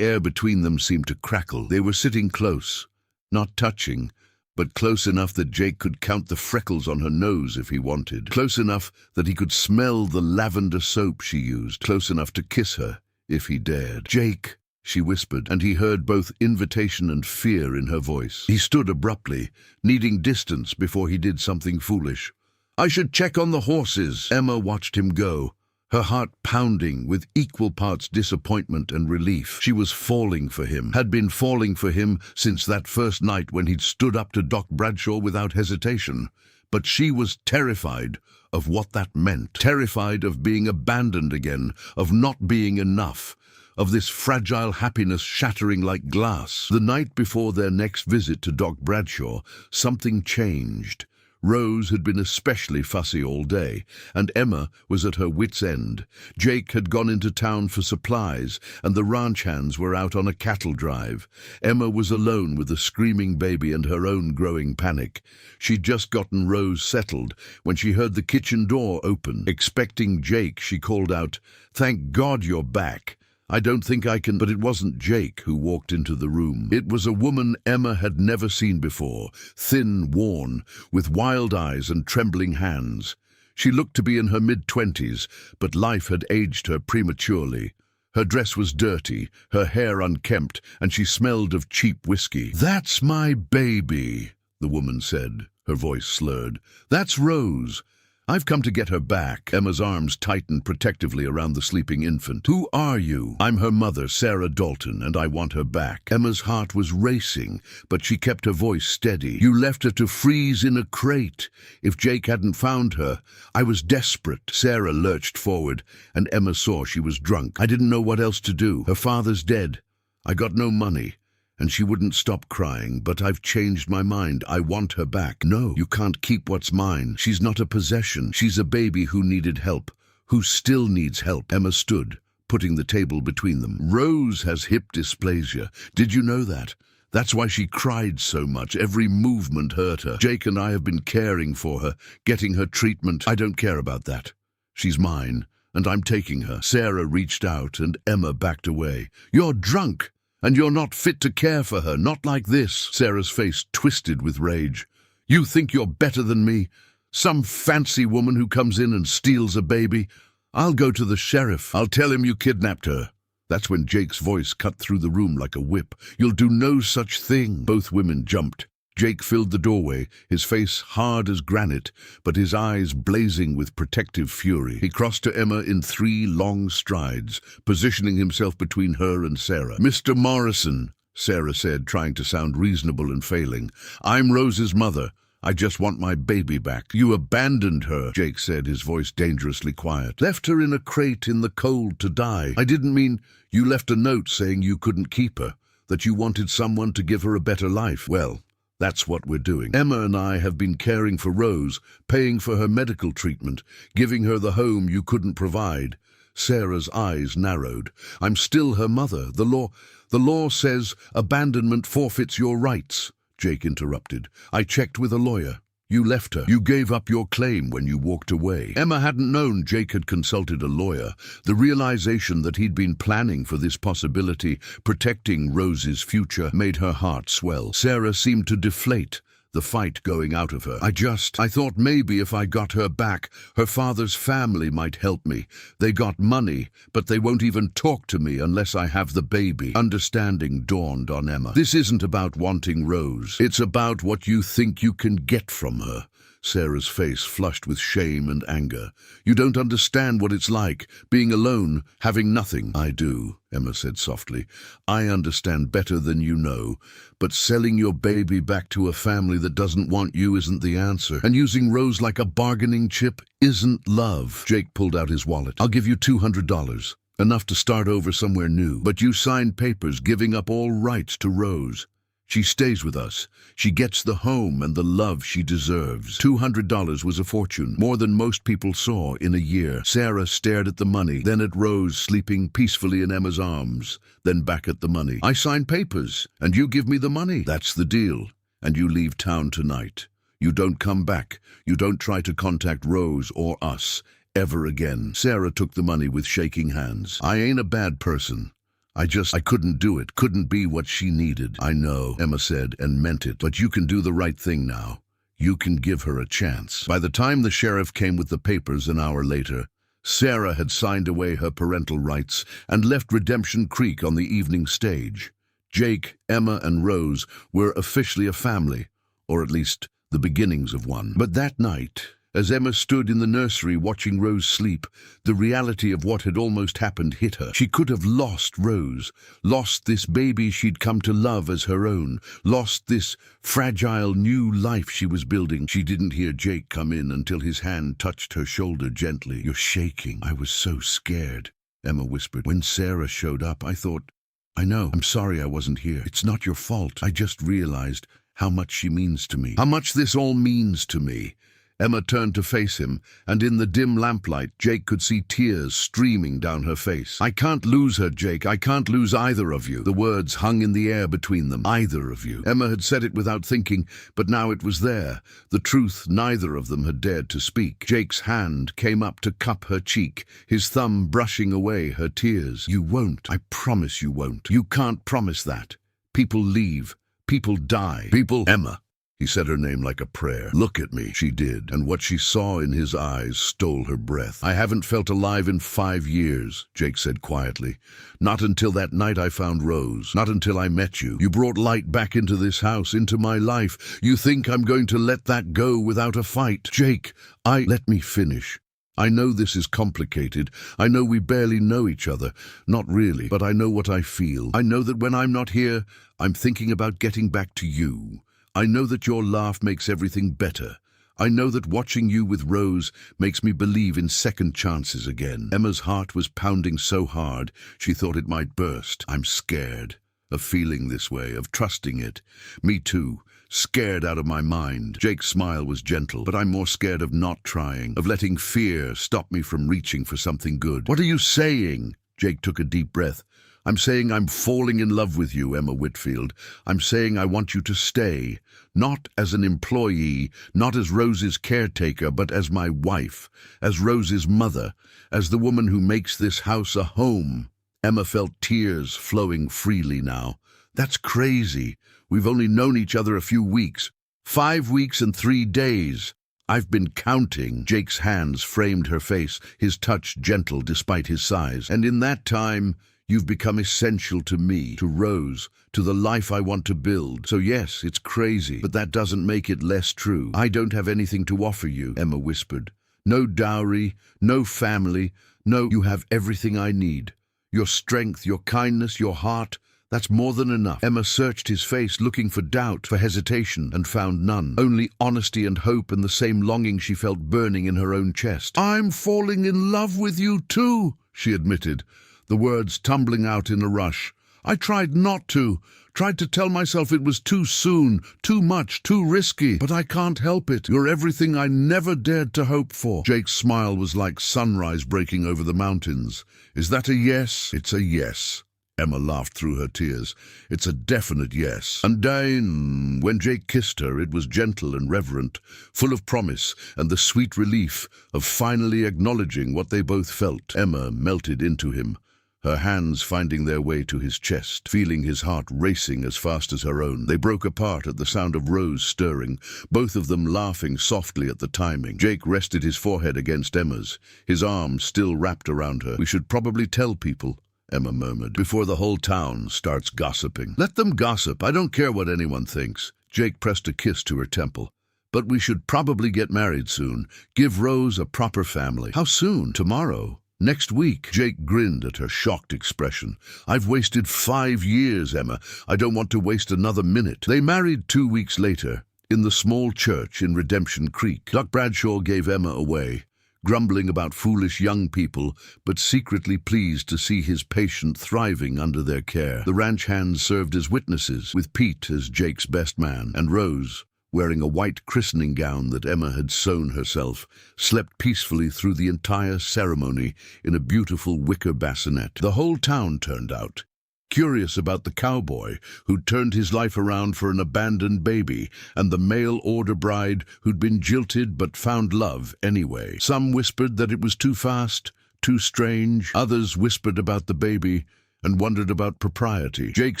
air between them seemed to crackle. They were sitting close, not touching, but close enough that Jake could count the freckles on her nose if he wanted. Close enough that he could smell the lavender soap she used. Close enough to kiss her if he dared. "Jake," she whispered, and he heard both invitation and fear in her voice. He stood abruptly, needing distance before he did something foolish. "I should check on the horses." Emma watched him go, her heart pounding with equal parts disappointment and relief. She was falling for him, had been falling for him since that first night when he'd stood up to Doc Bradshaw without hesitation. But she was terrified of what that meant, terrified of being abandoned again, of not being enough, of this fragile happiness shattering like glass. The night before their next visit to Doc Bradshaw, something changed. Rose had been especially fussy all day, and Emma was at her wits' end. Jake had gone into town for supplies, and the ranch hands were out on a cattle drive. Emma was alone with a screaming baby and her own growing panic. She'd just gotten Rose settled when she heard the kitchen door open. Expecting Jake, she called out, "Thank God you're back. I don't think I can..." But it wasn't Jake who walked into the room. It was a woman Emma had never seen before, thin, worn, with wild eyes and trembling hands. She looked to be in her mid-20s, but life had aged her prematurely. Her dress was dirty, her hair unkempt, and she smelled of cheap whiskey. "That's my baby," the woman said, her voice slurred. "That's Rose. I've come to get her back." Emma's arms tightened protectively around the sleeping infant. "Who are you?" "I'm her mother, Sarah Dalton, and I want her back." Emma's heart was racing, but she kept her voice steady. "You left her to freeze in a crate. If Jake hadn't found her, I was desperate." Sarah lurched forward, and Emma saw she was drunk. "I didn't know what else to do. Her father's dead. I got no money." And she wouldn't stop crying. "But I've changed my mind. I want her back." "No, you can't keep what's mine. She's not a possession. She's a baby who needed help, who still needs help." Emma stood, putting the table between them. "Rose has hip dysplasia. Did you know that? That's why she cried so much. Every movement hurt her. Jake and I have been caring for her, getting her treatment." "I don't care about that. She's mine, and I'm taking her." Sarah reached out, and Emma backed away. "You're drunk! And you're not fit to care for her, not like this." Sarah's face twisted with rage. "You think you're better than me? Some fancy woman who comes in and steals a baby? I'll go to the sheriff. I'll tell him you kidnapped her." That's when Jake's voice cut through the room like a whip. "You'll do no such thing." Both women jumped. Jake filled the doorway, his face hard as granite, but his eyes blazing with protective fury. He crossed to Emma in 3 long strides, positioning himself between her and Sarah. "Mr. Morrison," Sarah said, trying to sound reasonable and failing, "I'm Rose's mother. I just want my baby back." "You abandoned her," Jake said, his voice dangerously quiet. "Left her in a crate in the cold to die." "I didn't mean..." "You left a note saying you couldn't keep her, that you wanted someone to give her a better life." "Well, that's what we're doing. Emma and I have been caring for Rose, paying for her medical treatment, giving her the home you couldn't provide." Sarah's eyes narrowed. "I'm still her mother. The law says abandonment forfeits your rights." Jake interrupted. "I checked with a lawyer. You left her. You gave up your claim when you walked away." Emma hadn't known Jake had consulted a lawyer. The realization that he'd been planning for this possibility, protecting Rose's future, made her heart swell. Sarah seemed to deflate, the fight going out of her. I thought maybe if I got her back, her father's family might help me. They got money, but they won't even talk to me unless I have the baby." Understanding dawned on Emma. "This isn't about wanting Rose. It's about what you think you can get from her." Sarah's face flushed with shame and anger. "You don't understand what it's like, being alone, having nothing." "I do," Emma said softly. "I understand better than you know. But selling your baby back to a family that doesn't want you isn't the answer. And using Rose like a bargaining chip isn't love." Jake pulled out his wallet. "I'll give you $200. Enough to start over somewhere new. But you signed papers giving up all rights to Rose. She stays with us. She gets the home and the love she deserves." $200 was a fortune, more than most people saw in a year. Sarah stared at the money, then at Rose sleeping peacefully in Emma's arms, then back at the money. "I signed papers, and you give me the money." "That's the deal. And you leave town tonight. You don't come back. You don't try to contact Rose or us ever again." Sarah took the money with shaking hands. "I ain't a bad person. I couldn't do it, couldn't be what she needed. I know, Emma said, and meant it. But you can do the right thing now. You can give her a chance. By the time the sheriff came with the papers an hour later, Sarah had signed away her parental rights and left Redemption Creek on the evening stage. Jake, Emma, and Rose were officially a family, or at least the beginnings of one. But that night, as Emma stood in the nursery watching Rose sleep, the reality of what had almost happened hit her. She could have lost Rose, lost this baby she'd come to love as her own, lost this fragile new life she was building. She didn't hear Jake come in until his hand touched her shoulder gently. "You're shaking." "I was so scared," Emma whispered. "When Sarah showed up, I thought, I know, I'm sorry I wasn't here. It's not your fault. I just realized how much she means to me. How much this all means to me." Emma turned to face him, and in the dim lamplight, Jake could see tears streaming down her face. "I can't lose her, Jake. I can't lose either of you." The words hung in the air between them. Either of you. Emma had said it without thinking, but now it was there. The truth neither of them had dared to speak. Jake's hand came up to cup her cheek, his thumb brushing away her tears. "You won't. I promise you won't. You can't promise that. People leave. People die. People—" "Emma." He said her name like a prayer. "Look at me." She did, and what she saw in his eyes stole her breath. "I haven't felt alive in 5 years, Jake said quietly. "Not until that night I found Rose. Not until I met you. You brought light back into this house, into my life. You think I'm going to let that go without a fight?" "Jake, Let me finish. I know this is complicated. I know we barely know each other. Not really, but I know what I feel. I know that when I'm not here, I'm thinking about getting back to you. I know that your laugh makes everything better. I know that watching you with Rose makes me believe in second chances again." Emma's heart was pounding so hard she thought it might burst. "I'm scared of feeling this way, of trusting it. Me too. Scared out of my mind." Jake's smile was gentle. "But I'm more scared of not trying, of letting fear stop me from reaching for something good." "What are you saying?" Jake took a deep breath. "I'm saying I'm falling in love with you, Emma Whitfield. I'm saying I want you to stay. Not as an employee, not as Rose's caretaker, but as my wife, as Rose's mother, as the woman who makes this house a home." Emma felt tears flowing freely now. "That's crazy. We've only known each other a few weeks. 5 weeks and 3 days. I've been counting." Jake's hands framed her face, his touch gentle despite his size. "And in that time, you've become essential to me, to Rose, to the life I want to build. So yes, it's crazy, but that doesn't make it less true." "I don't have anything to offer you," Emma whispered. "No dowry, no family, no, you have everything I need. Your strength, your kindness, your heart, that's more than enough." Emma searched his face, looking for doubt, for hesitation, and found none. Only honesty and hope and the same longing she felt burning in her own chest. "I'm falling in love with you too," she admitted, the words tumbling out in a rush. "I tried not to, tried to tell myself it was too soon, too much, too risky, but I can't help it. You're everything I never dared to hope for." Jake's smile was like sunrise breaking over the mountains. "Is that a yes?" "It's a yes." Emma laughed through her tears. "It's a definite yes." And then, when Jake kissed her, it was gentle and reverent, full of promise and the sweet relief of finally acknowledging what they both felt. Emma melted into him, her hands finding their way to his chest, feeling his heart racing as fast as her own. They broke apart at the sound of Rose stirring, both of them laughing softly at the timing. Jake rested his forehead against Emma's, his arms still wrapped around her. "We should probably tell people," Emma murmured, "before the whole town starts gossiping." "Let them gossip. I don't care what anyone thinks." Jake pressed a kiss to her temple. "But we should probably get married soon. Give Rose a proper family." "How soon?" "Tomorrow. Next week." Jake grinned at her shocked expression. "I've wasted 5 years, Emma. I don't want to waste another minute." They married 2 weeks later, in the small church in Redemption Creek. Doc Bradshaw gave Emma away, grumbling about foolish young people, but secretly pleased to see his patient thriving under their care. The ranch hands served as witnesses, with Pete as Jake's best man, and Rose, wearing a white christening gown that Emma had sewn herself, slept peacefully through the entire ceremony in a beautiful wicker bassinet. The whole town turned out, curious about the cowboy who'd turned his life around for an abandoned baby, and the mail-order bride who'd been jilted but found love anyway. Some whispered that it was too fast, too strange. Others whispered about the baby, and wondered about propriety. Jake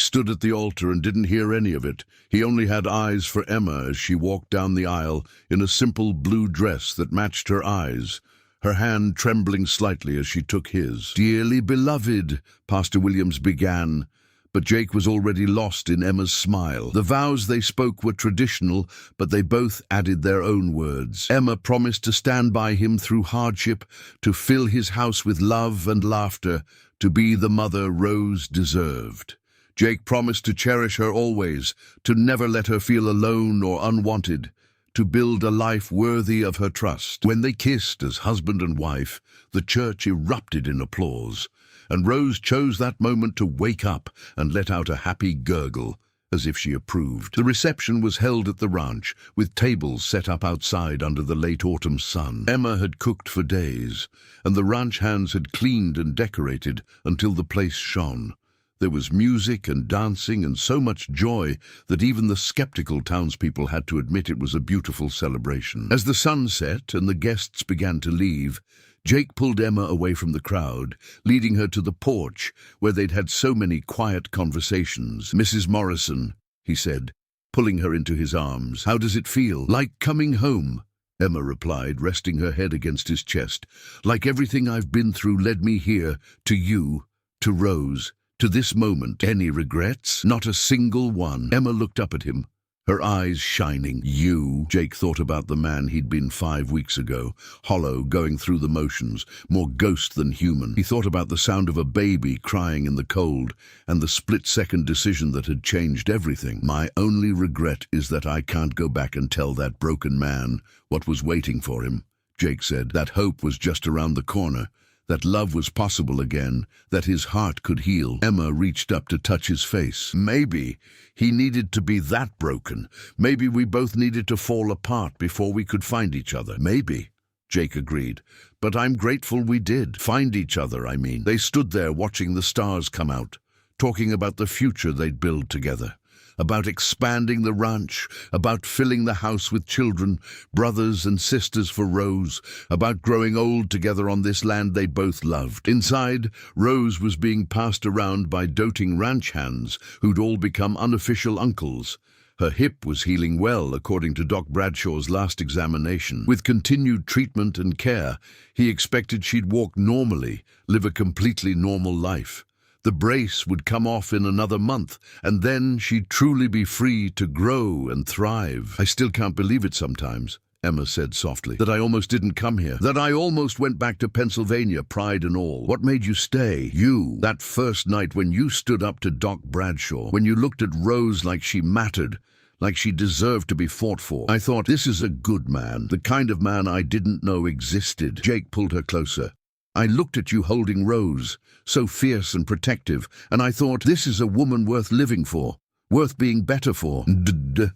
stood at the altar and didn't hear any of it. He only had eyes for Emma as she walked down the aisle in a simple blue dress that matched her eyes, her hand trembling slightly as she took his. "Dearly beloved," Pastor Williams began, but Jake was already lost in Emma's smile. The vows they spoke were traditional, but they both added their own words. Emma promised to stand by him through hardship, to fill his house with love and laughter, to be the mother Rose deserved. Jake promised to cherish her always, to never let her feel alone or unwanted, to build a life worthy of her trust. When they kissed as husband and wife, the church erupted in applause, and Rose chose that moment to wake up and let out a happy gurgle, as if she approved. The reception was held at the ranch, with tables set up outside under the late autumn sun. Emma had cooked for days, and the ranch hands had cleaned and decorated until the place shone. There was music and dancing and so much joy that even the skeptical townspeople had to admit it was a beautiful celebration. As the sun set and the guests began to leave, Jake pulled Emma away from the crowd, leading her to the porch where they'd had so many quiet conversations. "Mrs. Morrison," he said, pulling her into his arms, "how does it feel?" "Like coming home," Emma replied, resting her head against his chest. "Like everything I've been through led me here, to you, to Rose, to this moment." "Any regrets?" "Not a single one." Emma looked up at him, her eyes shining. "You?" Jake thought about the man he'd been 5 weeks ago, hollow, going through the motions, more ghost than human. He thought about the sound of a baby crying in the cold, and the split-second decision that had changed everything. "My only regret is that I can't go back and tell that broken man what was waiting for him," Jake said. That hope was just around the corner, that love was possible again, that his heart could heal. Emma reached up to touch his face. "Maybe he needed to be that broken. Maybe we both needed to fall apart before we could find each other." "Maybe," Jake agreed. "But I'm grateful we did. Find each other, I mean." They stood there watching the stars come out, talking about the future they'd build together, about expanding the ranch, about filling the house with children, brothers and sisters for Rose, about growing old together on this land they both loved. Inside, Rose was being passed around by doting ranch hands who'd all become unofficial uncles. Her hip was healing well, according to Doc Bradshaw's last examination. With continued treatment and care, he expected she'd walk normally, live a completely normal life. The brace would come off in another month, and then she'd truly be free to grow and thrive. "I still can't believe it sometimes," Emma said softly, "that I almost didn't come here, that I almost went back to Pennsylvania, pride and all. What made you stay? You, that first night when you stood up to Doc Bradshaw, when you looked at Rose like she mattered, like she deserved to be fought for. I thought, this is a good man, the kind of man I didn't know existed." Jake pulled her closer. "I looked at you holding Rose, so fierce and protective, and I thought, this is a woman worth living for, worth being better for."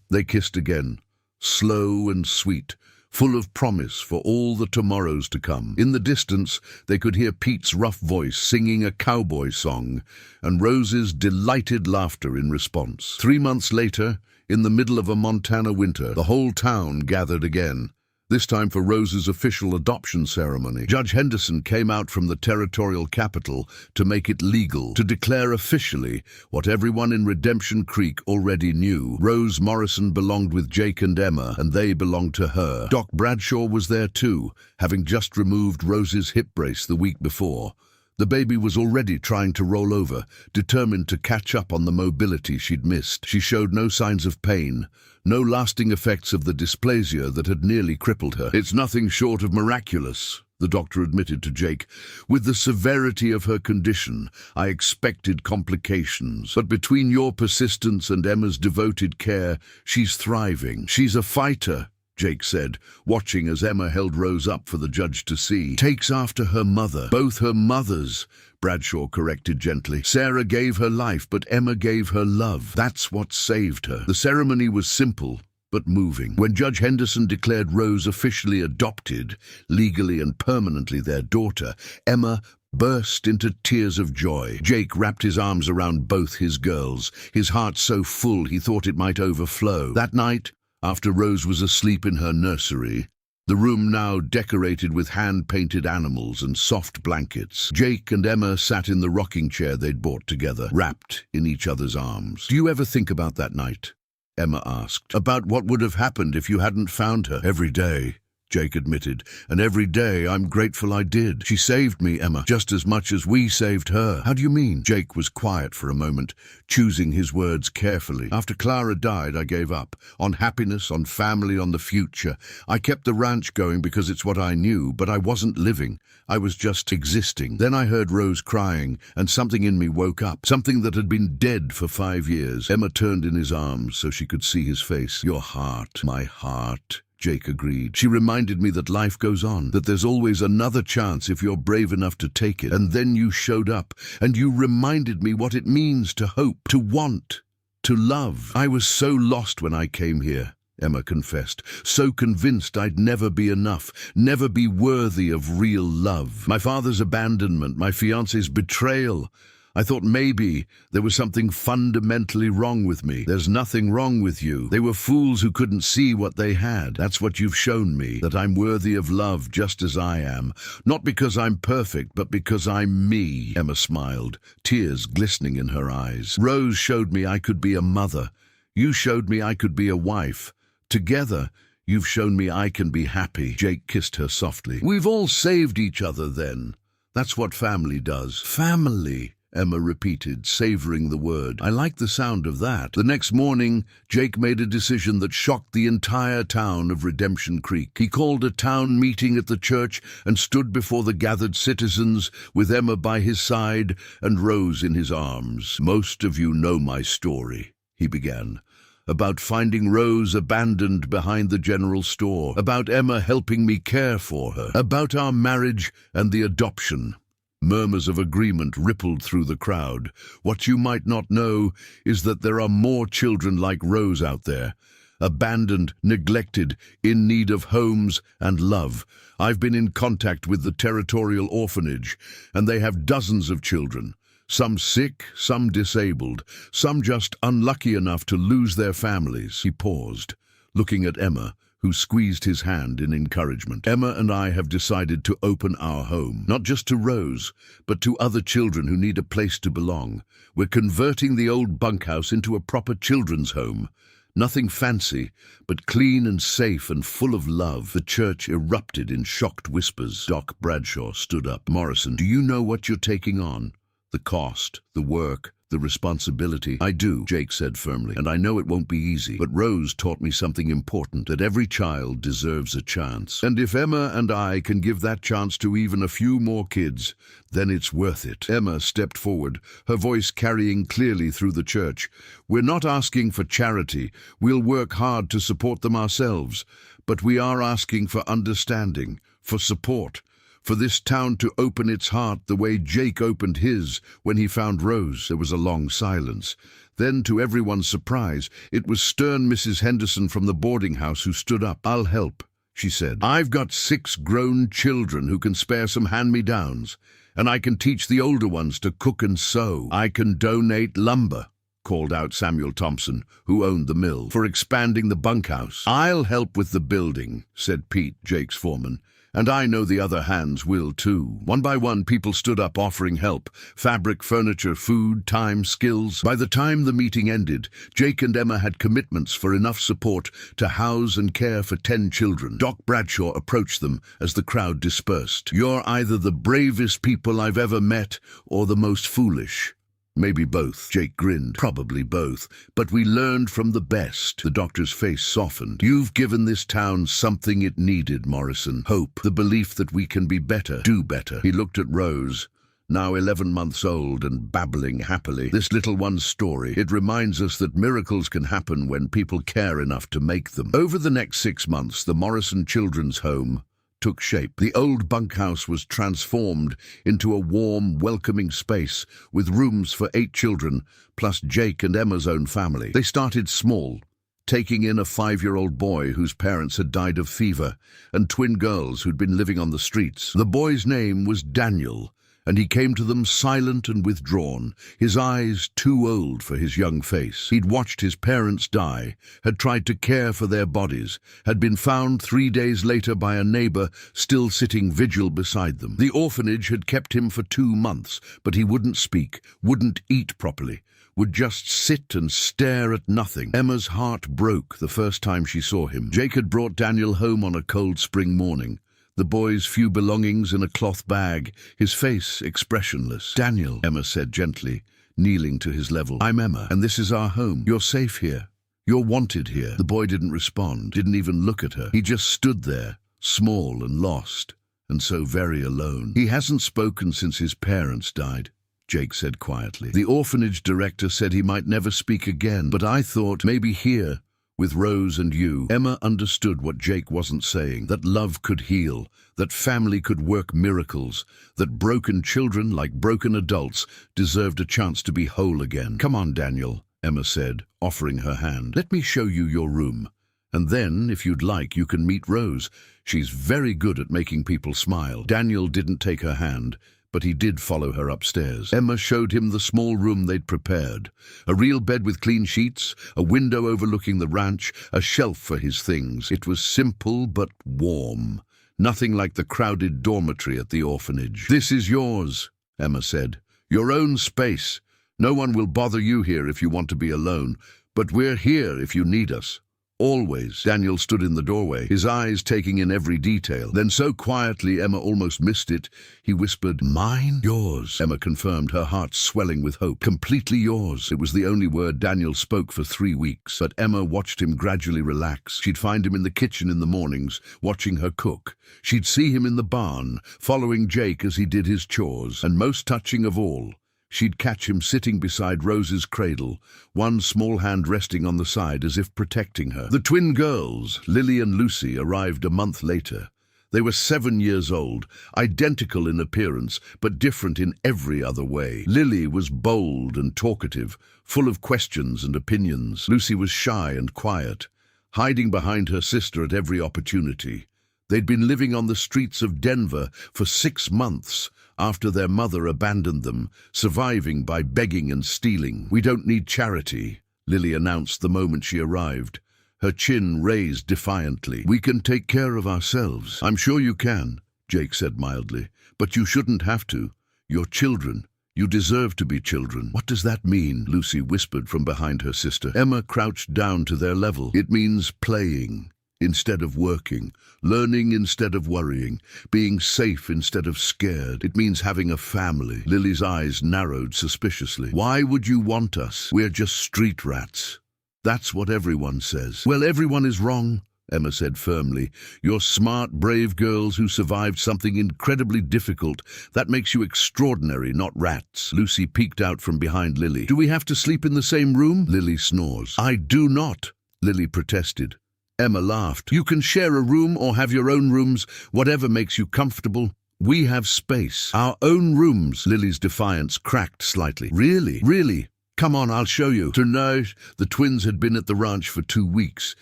They kissed again, slow and sweet, full of promise for all the tomorrows to come. In the distance, they could hear Pete's rough voice singing a cowboy song, and Rose's delighted laughter in response. 3 months later, in the middle of a Montana winter, the whole town gathered again, this time for Rose's official adoption ceremony. Judge Henderson came out from the territorial capital to make it legal, to declare officially what everyone in Redemption Creek already knew. Rose Morrison belonged with Jake and Emma, and they belonged to her. Doc Bradshaw was there too, having just removed Rose's hip brace the week before. The baby was already trying to roll over, determined to catch up on the mobility she'd missed. She showed no signs of pain, no lasting effects of the dysplasia that had nearly crippled her. "It's nothing short of miraculous," the doctor admitted to Jake. "With the severity of her condition, I expected complications. But between your persistence and Emma's devoted care, she's thriving. She's a fighter," Jake said, watching as Emma held Rose up for the judge to see. "Takes after her mother." "Both her mothers," Bradshaw corrected gently. "Sarah gave her life, but Emma gave her love. That's what saved her." The ceremony was simple, but moving. When Judge Henderson declared Rose officially adopted, legally and permanently their daughter, Emma burst into tears of joy. Jake wrapped his arms around both his girls, his heart so full he thought it might overflow. That night, after Rose was asleep in her nursery, the room now decorated with hand-painted animals and soft blankets. Jake and Emma sat in the rocking chair they'd bought together, wrapped in each other's arms. "Do you ever think about that night?" Emma asked. "About what would have happened if you hadn't found her?" "Every day," Jake admitted, "and every day I'm grateful I did. She saved me, Emma, just as much as we saved her." "How do you mean?" Jake was quiet for a moment, choosing his words carefully. "After Clara died, I gave up. On happiness, on family, on the future. I kept the ranch going because it's what I knew, but I wasn't living. I was just existing. Then I heard Rose crying, and something in me woke up, something that had been dead for 5 years. Emma turned in his arms so she could see his face. "Your heart, my heart," Jake agreed. "She reminded me that life goes on, that there's always another chance if you're brave enough to take it. And then you showed up, and you reminded me what it means to hope, to want, to love. I was so lost when I came here," Emma confessed, "so convinced I'd never be enough, never be worthy of real love. My father's abandonment, my fiancé's betrayal. I thought maybe there was something fundamentally wrong with me." "There's nothing wrong with you. They were fools who couldn't see what they had. That's what you've shown me, that I'm worthy of love just as I am. Not because I'm perfect, but because I'm me." Emma smiled, tears glistening in her eyes. "Rose showed me I could be a mother. You showed me I could be a wife. Together, you've shown me I can be happy." Jake kissed her softly. "We've all saved each other then. That's what family does." "Family," Emma repeated, savoring the word. "I like the sound of that." The next morning, Jake made a decision that shocked the entire town of Redemption Creek. He called a town meeting at the church and stood before the gathered citizens with Emma by his side and Rose in his arms. "Most of you know my story," he began. "About finding Rose abandoned behind the general store. About Emma helping me care for her. About our marriage and the adoption." Murmurs of agreement rippled through the crowd. "What you might not know is that there are more children like Rose out there, abandoned, neglected, in need of homes and love. I've been in contact with the territorial orphanage, and they have dozens of children. Some sick, some disabled, some just unlucky enough to lose their families." He paused, looking at Emma, who squeezed his hand in encouragement. "Emma and I have decided to open our home, not just to Rose, but to other children who need a place to belong. We're converting the old bunkhouse into a proper children's home. Nothing fancy, but clean and safe and full of love." The church erupted in shocked whispers. Doc Bradshaw stood up. "Morrison, do you know what you're taking on? The cost, the work, the responsibility." "I do," Jake said firmly, "and I know it won't be easy. But Rose taught me something important, that every child deserves a chance. And if Emma and I can give that chance to even a few more kids, then it's worth it." Emma stepped forward, her voice carrying clearly through the church. "We're not asking for charity. We'll work hard to support them ourselves. But we are asking for understanding, for support, for this town to open its heart the way Jake opened his when he found Rose." There was a long silence. Then, to everyone's surprise, it was stern Mrs. Henderson from the boarding house who stood up. "I'll help," she said. "I've got 6 grown children who can spare some hand-me-downs, and I can teach the older ones to cook and sew. I can donate lumber," called out Samuel Thompson, who owned the mill, "for expanding the bunkhouse." "I'll help with the building," said Pete, Jake's foreman. "And I know the other hands will too." One by one, people stood up offering help. Fabric, furniture, food, time, skills. By the time the meeting ended, Jake and Emma had commitments for enough support to house and care for 10 children. Doc Bradshaw approached them as the crowd dispersed. "You're either the bravest people I've ever met or the most foolish." "Maybe both," Jake grinned. "Probably both. But we learned from the best." The doctor's face softened. "You've given this town something it needed, Morrison. Hope, the belief that we can be better, do better." He looked at Rose, now 11 months old and babbling happily. "This little one's story, it reminds us that miracles can happen when people care enough to make them." Over the next 6 months, the Morrison Children's Home took shape. The old bunkhouse was transformed into a warm, welcoming space with rooms for 8 children, plus Jake and Emma's own family. They started small, taking in a 5-year-old boy whose parents had died of fever, and twin girls who'd been living on the streets. The boy's name was Daniel, and he came to them silent and withdrawn, his eyes too old for his young face. He'd watched his parents die, had tried to care for their bodies, had been found 3 days later by a neighbor still sitting vigil beside them. The orphanage had kept him for 2 months, but he wouldn't speak, wouldn't eat properly, would just sit and stare at nothing. Emma's heart broke the first time she saw him. Jake had brought Daniel home on a cold spring morning, the boy's few belongings in a cloth bag, his face expressionless. "Daniel," Emma said gently, kneeling to his level. "I'm Emma, and this is our home. You're safe here. You're wanted here." The boy didn't respond, didn't even look at her. He just stood there, small and lost, and so very alone. "He hasn't spoken since his parents died," Jake said quietly. "The orphanage director said he might never speak again, but I thought maybe here, with Rose and you." Emma understood what Jake wasn't saying, that love could heal, that family could work miracles, that broken children, like broken adults, deserved a chance to be whole again. "Come on, Daniel," Emma said, offering her hand. "Let me show you your room. And then, if you'd like, you can meet Rose. She's very good at making people smile." Daniel didn't take her hand, but he did follow her upstairs. Emma showed him the small room they'd prepared. A real bed with clean sheets, a window overlooking the ranch, a shelf for his things. It was simple but warm. Nothing like the crowded dormitory at the orphanage. "This is yours," Emma said. "Your own space. No one will bother you here if you want to be alone, but we're here if you need us. Always." Daniel stood in the doorway, his eyes taking in every detail. Then so quietly Emma almost missed it, he whispered, "Mine?" "Yours," Emma confirmed, her heart swelling with hope. "Completely yours." It was the only word Daniel spoke for 3 weeks, but Emma watched him gradually relax. She'd find him in the kitchen in the mornings, watching her cook. She'd see him in the barn, following Jake as he did his chores. And most touching of all, she'd catch him sitting beside Rose's cradle, one small hand resting on the side as if protecting her. The twin girls, Lily and Lucy, arrived a month later. They were 7 years old, identical in appearance, but different in every other way. Lily was bold and talkative, full of questions and opinions. Lucy was shy and quiet, hiding behind her sister at every opportunity. They'd been living on the streets of Denver for 6 months, after their mother abandoned them, surviving by begging and stealing. "We don't need charity," Lily announced the moment she arrived, her chin raised defiantly. "We can take care of ourselves." "I'm sure you can," Jake said mildly, "but you shouldn't have to. You're children. You deserve to be children." "What does that mean?" Lucy whispered from behind her sister. Emma crouched down to their level. "It means playing instead of working, learning instead of worrying, being safe instead of scared. It means having a family." Lily's eyes narrowed suspiciously. "Why would you want us? We're just street rats." "That's what everyone says." "Well, everyone is wrong," Emma said firmly. "You're smart, brave girls who survived something incredibly difficult. That makes you extraordinary, not rats." Lucy peeked out from behind Lily. "Do we have to sleep in the same room?" Lily snores. "I do not," Lily protested. Emma laughed. "You can share a room or have your own rooms, whatever makes you comfortable. We have space. Our own rooms." Lily's defiance cracked slightly. "Really? Really? Come on, I'll show you." Tonight, the twins had been at the ranch for 2 weeks,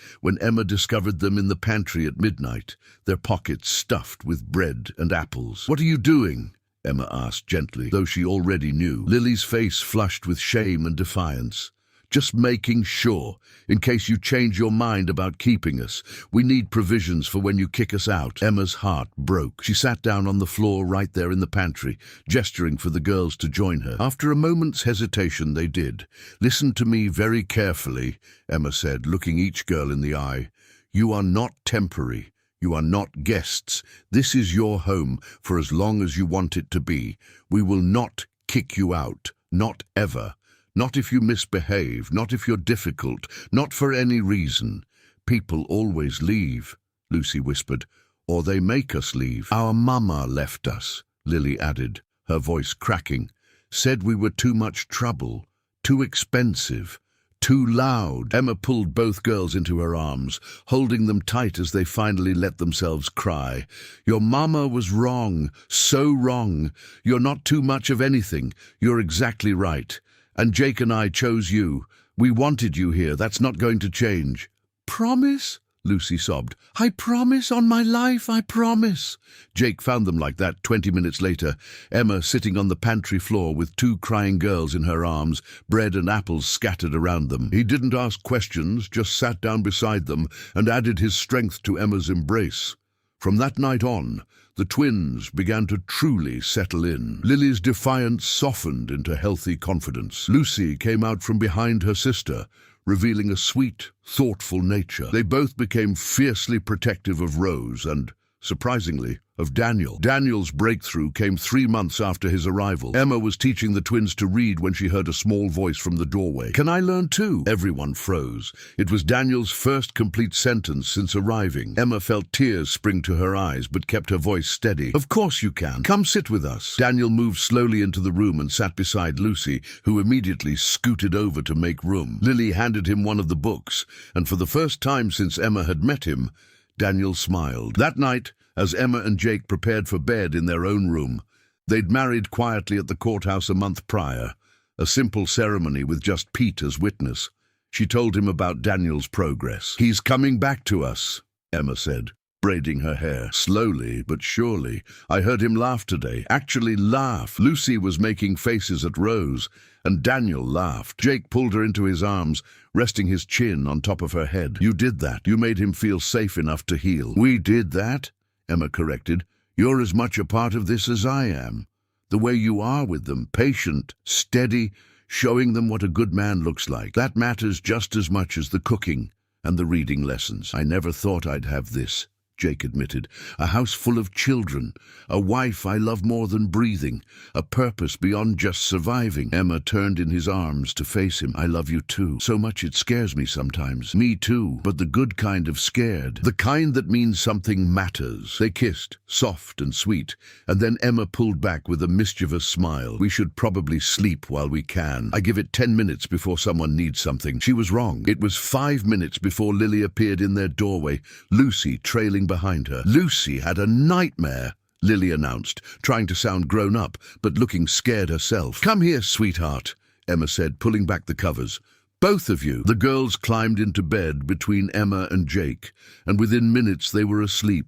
when Emma discovered them in the pantry at midnight, their pockets stuffed with bread and apples. "What are you doing?" Emma asked gently, though she already knew. Lily's face flushed with shame and defiance. "Just making sure, in case you change your mind about keeping us. We need provisions for when you kick us out." Emma's heart broke. She sat down on the floor right there in the pantry, gesturing for the girls to join her. After a moment's hesitation, they did. "Listen to me very carefully," Emma said, looking each girl in the eye. "You are not temporary. You are not guests. This is your home for as long as you want it to be. We will not kick you out, not ever. Not if you misbehave, not if you're difficult, not for any reason. People always leave," Lucy whispered, "or they make us leave." "Our mama left us," Lily added, her voice cracking. "Said we were too much trouble, too expensive, too loud." Emma pulled both girls into her arms, holding them tight as they finally let themselves cry. "Your mama was wrong, so wrong. You're not too much of anything. You're exactly right. And Jake and I chose you. We wanted you here. That's not going to change." "Promise?" Lucy sobbed. "I promise, on my life, I promise." Jake found them like that 20 minutes later, Emma sitting on the pantry floor with 2 crying girls in her arms, bread and apples scattered around them. He didn't ask questions, just sat down beside them and added his strength to Emma's embrace. From that night on, the twins began to truly settle in. Lily's defiance softened into healthy confidence. Lucy came out from behind her sister, revealing a sweet, thoughtful nature. They both became fiercely protective of Rose and, surprisingly, of Daniel. Daniel's breakthrough came 3 months after his arrival. Emma was teaching the twins to read when she heard a small voice from the doorway. "Can I learn too?" Everyone froze. It was Daniel's first complete sentence since arriving. Emma felt tears spring to her eyes, but kept her voice steady. "Of course you can. Come sit with us." Daniel moved slowly into the room and sat beside Lucy, who immediately scooted over to make room. Lily handed him one of the books, and for the first time since Emma had met him, Daniel smiled. That night, as Emma and Jake prepared for bed in their own room, they'd married quietly at the courthouse a month prior, a simple ceremony with just Pete as witness. She told him about Daniel's progress. "He's coming back to us," Emma said, braiding her hair. "Slowly but surely. I heard him laugh today. Actually laugh." Lucy was making faces at Rose, and Daniel laughed. Jake pulled her into his arms, resting his chin on top of her head. "You did that. You made him feel safe enough to heal." "We did that?" Emma corrected. "You're as much a part of this as I am. The way you are with them, patient, steady, showing them what a good man looks like. That matters just as much as the cooking and the reading lessons." "I never thought I'd have this," Jake admitted. "A house full of children, a wife I love more than breathing, a purpose beyond just surviving." Emma turned in his arms to face him. "I love you too. So much it scares me sometimes." "Me too, but the good kind of scared. The kind that means something matters." They kissed, soft and sweet, and then Emma pulled back with a mischievous smile. "We should probably sleep while we can. I give it 10 minutes before someone needs something." She was wrong. It was 5 minutes before Lily appeared in their doorway, Lucy trailing behind her. "Lucy had a nightmare," Lily announced, trying to sound grown up, but looking scared herself. "Come here, sweetheart," Emma said, pulling back the covers. "Both of you." The girls climbed into bed between Emma and Jake, and within minutes they were asleep,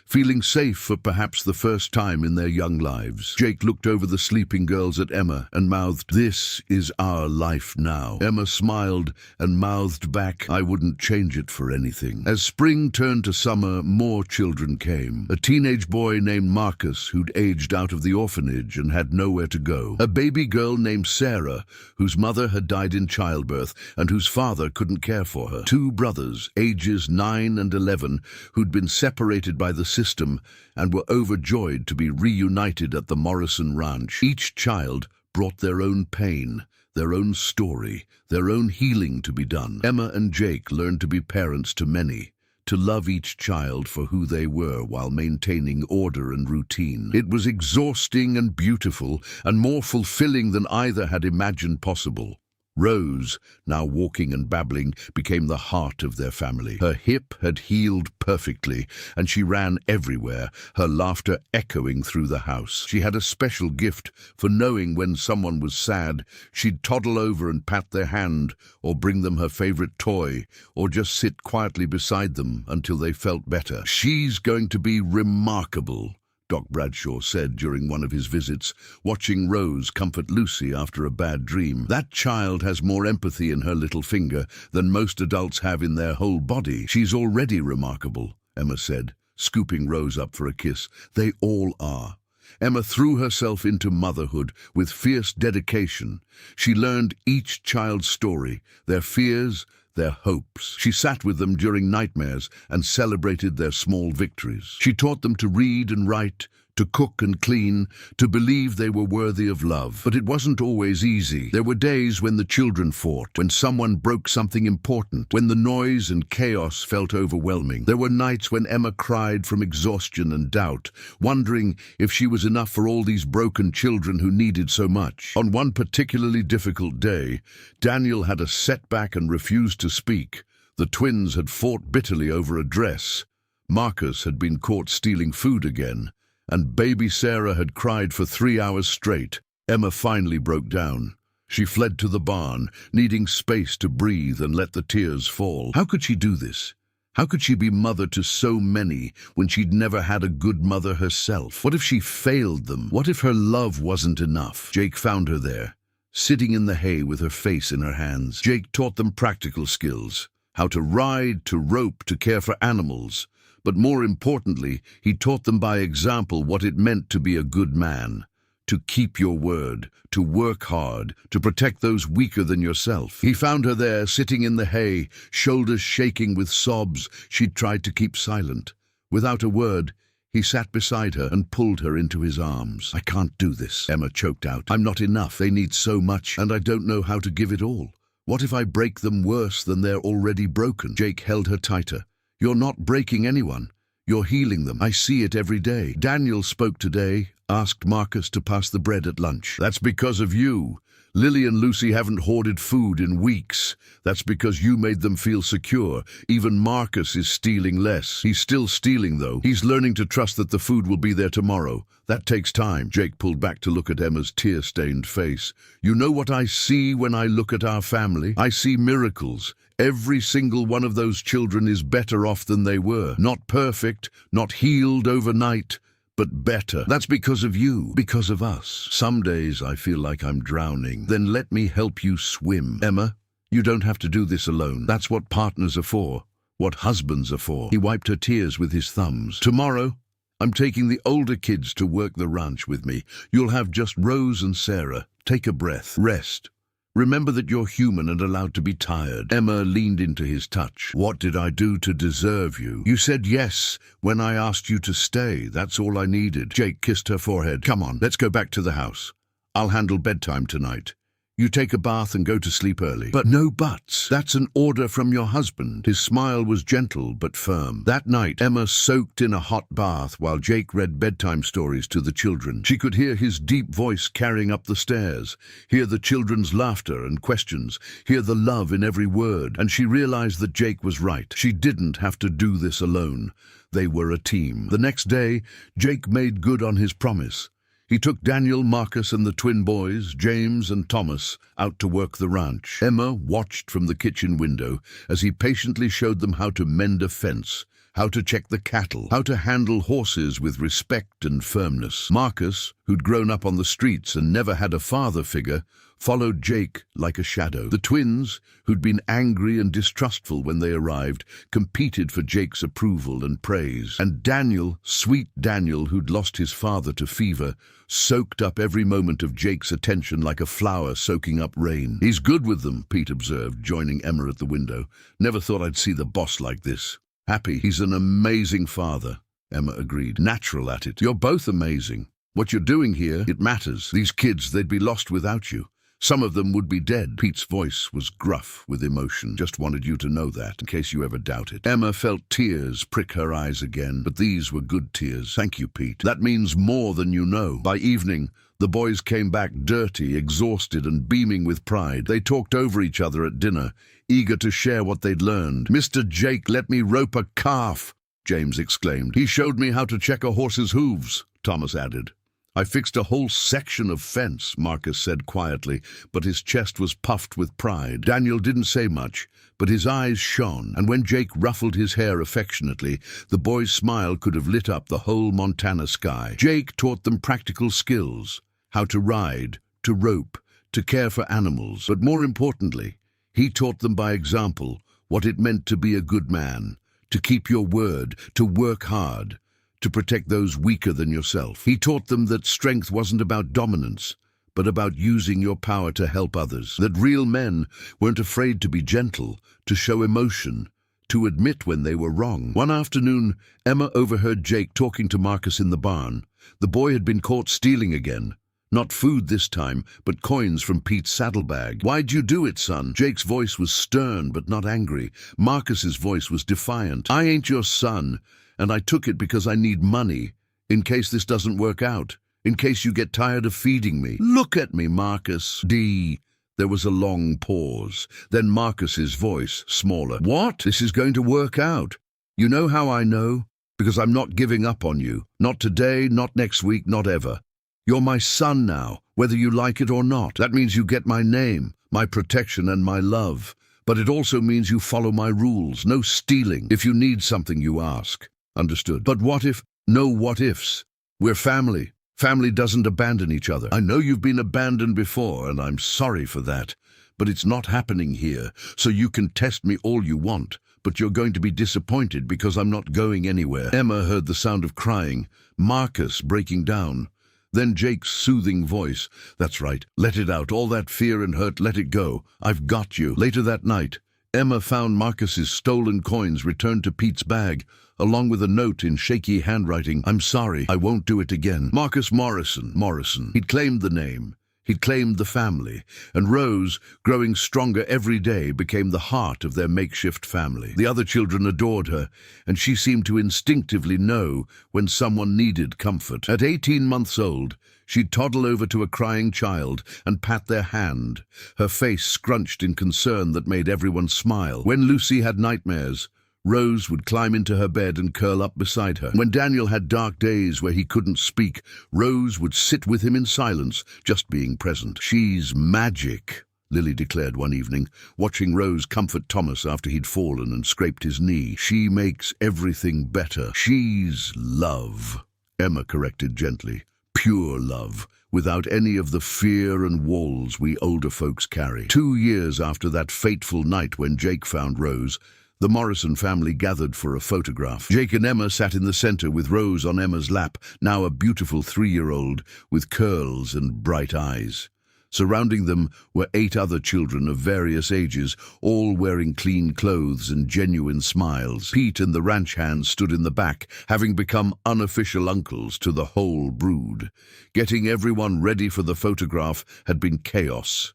feeling safe for perhaps the first time in their young lives. Jake looked over the sleeping girls at Emma and mouthed, "This is our life now." Emma smiled and mouthed back, "I wouldn't change it for anything." As spring turned to summer, more children came. A teenage boy named Marcus, who'd aged out of the orphanage and had nowhere to go. A baby girl named Sarah, whose mother had died in childbirth and whose father couldn't care for her. 2 brothers, ages 9 and 11, who'd been separated by the system and were overjoyed to be reunited at the Morrison Ranch. Each child brought their own pain, their own story, their own healing to be done. Emma and Jake learned to be parents to many, to love each child for who they were while maintaining order and routine. It was exhausting and beautiful, and more fulfilling than either had imagined possible. Rose, now walking and babbling, became the heart of their family. Her hip had healed perfectly, and she ran everywhere, her laughter echoing through the house. She had a special gift for knowing when someone was sad. She'd toddle over and pat their hand, or bring them her favorite toy, or just sit quietly beside them until they felt better. "She's going to be remarkable," Doc Bradshaw said during one of his visits, watching Rose comfort Lucy after a bad dream. "That child has more empathy in her little finger than most adults have in their whole body." "She's already remarkable," Emma said, scooping Rose up for a kiss. "They all are." Emma threw herself into motherhood with fierce dedication. She learned each child's story, their fears, their hopes. She sat with them during nightmares and celebrated their small victories. She taught them to read and write, to cook and clean, to believe they were worthy of love. But it wasn't always easy. There were days when the children fought, when someone broke something important, when the noise and chaos felt overwhelming. There were nights when Emma cried from exhaustion and doubt, wondering if she was enough for all these broken children who needed so much. On one particularly difficult day, Daniel had a setback and refused to speak. The twins had fought bitterly over a dress. Marcus had been caught stealing food again, and baby Sarah had cried for 3 hours straight. Emma finally broke down. She fled to the barn, needing space to breathe and let the tears fall. How could she do this? How could she be mother to so many when she'd never had a good mother herself? What if she failed them? What if her love wasn't enough? Jake found her there, sitting in the hay with her face in her hands. Jake taught them practical skills, how to ride, to rope, to care for animals. But more importantly, he taught them by example what it meant to be a good man, to keep your word, to work hard, to protect those weaker than yourself. He found her there, sitting in the hay, shoulders shaking with sobs she'd tried to keep silent. Without a word, he sat beside her and pulled her into his arms. "I can't do this," Emma choked out. "I'm not enough. They need so much, and I don't know how to give it all. What if I break them worse than they're already broken?" Jake held her tighter. "You're not breaking anyone. You're healing them. I see it every day. Daniel spoke today, asked Marcus to pass the bread at lunch. That's because of you. Lily and Lucy haven't hoarded food in weeks. That's because you made them feel secure. Even Marcus is stealing less. He's still stealing, though. He's learning to trust that the food will be there tomorrow. That takes time." Jake pulled back to look at Emma's tear-stained face. "You know what I see when I look at our family? I see miracles. Every single one of those children is better off than they were. Not perfect, not healed overnight, but better. That's because of you, because of us. Some days I feel like I'm drowning. Then let me help you swim. Emma, you don't have to do this alone. That's what partners are for, what husbands are for." He wiped her tears with his thumbs. "Tomorrow, I'm taking the older kids to work the ranch with me. You'll have just Rose and Sarah. Take a breath. Rest. Remember that you're human and allowed to be tired." Emma leaned into his touch. "What did I do to deserve you? You said yes when I asked you to stay. That's all I needed." Jake kissed her forehead. "Come on, let's go back to the house. I'll handle bedtime tonight. You take a bath and go to sleep early." "But no buts. That's an order from your husband." His smile was gentle but firm. That night, Emma soaked in a hot bath while Jake read bedtime stories to the children. She could hear his deep voice carrying up the stairs, hear the children's laughter and questions, hear the love in every word, and she realized that Jake was right. She didn't have to do this alone. They were a team. The next day, Jake made good on his promise. He took Daniel, Marcus, and the twin boys, James and Thomas, out to work the ranch. Emma watched from the kitchen window as he patiently showed them how to mend a fence, how to check the cattle, how to handle horses with respect and firmness. Marcus, who'd grown up on the streets and never had a father figure, followed Jake like a shadow. The twins, who'd been angry and distrustful when they arrived, competed for Jake's approval and praise. And Daniel, sweet Daniel, who'd lost his father to fever, soaked up every moment of Jake's attention like a flower soaking up rain. "He's good with them," Pete observed, joining Emma at the window. "Never thought I'd see the boss like this. Happy. He's an amazing father," Emma agreed. "Natural at it. You're both amazing. What you're doing here, it matters. These kids, they'd be lost without you. Some of them would be dead." Pete's voice was gruff with emotion. "Just wanted you to know that, in case you ever doubt it." Emma felt tears prick her eyes again, but these were good tears. "Thank you, Pete. That means more than you know." By evening, the boys came back dirty, exhausted, and beaming with pride. They talked over each other at dinner, eager to share what they'd learned. "Mr. Jake let me rope a calf," James exclaimed. "He showed me how to check a horse's hooves," Thomas added. "I fixed a whole section of fence," Marcus said quietly, but his chest was puffed with pride. Daniel didn't say much, but his eyes shone, and when Jake ruffled his hair affectionately, the boy's smile could have lit up the whole Montana sky. Jake taught them practical skills, how to ride, to rope, to care for animals, but more importantly, he taught them by example what it meant to be a good man, to keep your word, to work hard, to protect those weaker than yourself. He taught them that strength wasn't about dominance, but about using your power to help others. That real men weren't afraid to be gentle, to show emotion, to admit when they were wrong. One afternoon, Emma overheard Jake talking to Marcus in the barn. The boy had been caught stealing again. Not food this time, but coins from Pete's saddlebag. "Why'd you do it, son?" Jake's voice was stern but not angry. Marcus's voice was defiant. "I ain't your son, and I took it because I need money, in case this doesn't work out, in case you get tired of feeding me." "Look at me, Marcus." There was a long pause. Then Marcus's voice, smaller. "What? This is going to work out. You know how I know? Because I'm not giving up on you. Not today, not next week, not ever. You're my son now, whether you like it or not. That means you get my name, my protection, and my love. But it also means you follow my rules. No stealing. If you need something, you ask. Understood. But what if? No what ifs. We're family. Family doesn't abandon each other. I know you've been abandoned before, and I'm sorry for that. But it's not happening here, so you can test me all you want. But you're going to be disappointed because I'm not going anywhere. Emma heard the sound of crying, Marcus breaking down. Then Jake's soothing voice. That's right, let it out. All that fear and hurt, let it go. I've got you. Later that night, Emma found Marcus's stolen coins returned to Pete's bag, along with a note in shaky handwriting. I'm sorry, I won't do it again. Marcus Morrison. He'd claimed the name. He'd claimed the family, and Rose, growing stronger every day, became the heart of their makeshift family. The other children adored her, and she seemed to instinctively know when someone needed comfort. At 18 months old, she'd toddle over to a crying child and pat their hand, her face scrunched in concern that made everyone smile. When Lucy had nightmares, Rose would climb into her bed and curl up beside her. When Daniel had dark days where he couldn't speak, Rose would sit with him in silence, just being present. She's magic, Lily declared one evening, watching Rose comfort Thomas after he'd fallen and scraped his knee. She makes everything better. She's love, Emma corrected gently. Pure love, without any of the fear and walls we older folks carry. 2 years after that fateful night when Jake found Rose, the Morrison family gathered for a photograph. Jake and Emma sat in the center with Rose on Emma's lap, now a beautiful 3-year-old with curls and bright eyes. Surrounding them were 8 other children of various ages, all wearing clean clothes and genuine smiles. Pete and the ranch hands stood in the back, having become unofficial uncles to the whole brood. Getting everyone ready for the photograph had been chaos.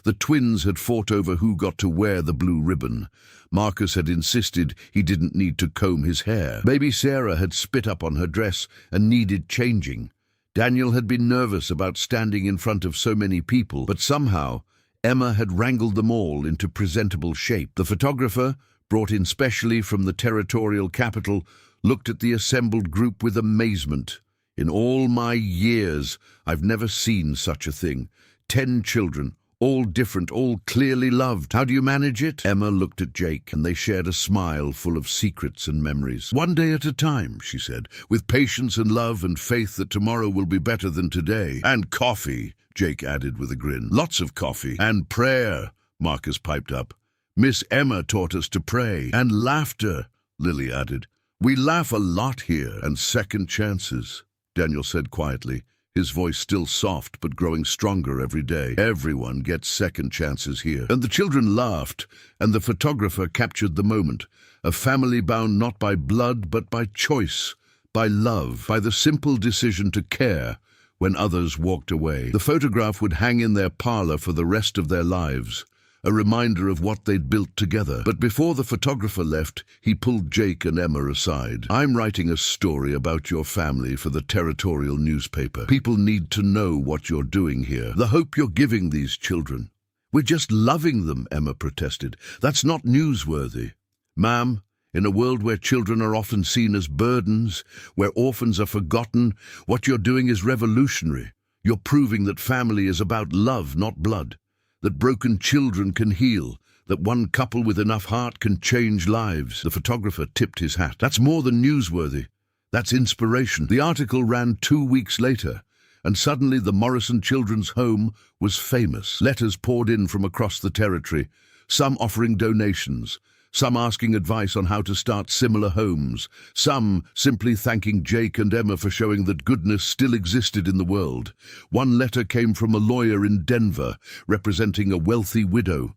The twins had fought over who got to wear the blue ribbon. Marcus had insisted he didn't need to comb his hair. Baby Sarah had spit up on her dress and needed changing. Daniel had been nervous about standing in front of so many people, but somehow Emma had wrangled them all into presentable shape. The photographer, brought in specially from the territorial capital, looked at the assembled group with amazement. In all my years, I've never seen such a thing. 10 children, all different, all clearly loved. How do you manage it? Emma looked at Jake, and they shared a smile full of secrets and memories. One day at a time, she said, with patience and love and faith that tomorrow will be better than today. And coffee, Jake added with a grin. Lots of coffee. And prayer, Marcus piped up. Miss Emma taught us to pray. And laughter, Lily added. We laugh a lot here. And second chances, Daniel said quietly, his voice still soft but growing stronger every day. Everyone gets second chances here. And the children laughed, and the photographer captured the moment. A family bound not by blood but by choice, by love, by the simple decision to care when others walked away. The photograph would hang in their parlor for the rest of their lives, a reminder of what they'd built together. But before the photographer left, he pulled Jake and Emma aside. I'm writing a story about your family for the territorial newspaper. People need to know what you're doing here, the hope you're giving these children. We're just loving them, Emma protested. That's not newsworthy. Ma'am, in a world where children are often seen as burdens, where orphans are forgotten, what you're doing is revolutionary. You're proving that family is about love, not blood. That broken children can heal, that one couple with enough heart can change lives. The photographer tipped his hat. That's more than newsworthy. That's inspiration. The article ran 2 weeks later, and suddenly the Morrison Children's Home was famous. Letters poured in from across the territory, some offering donations, some asking advice on how to start similar homes, some simply thanking Jake and Emma for showing that goodness still existed in the world. One letter came from a lawyer in Denver, representing a wealthy widow.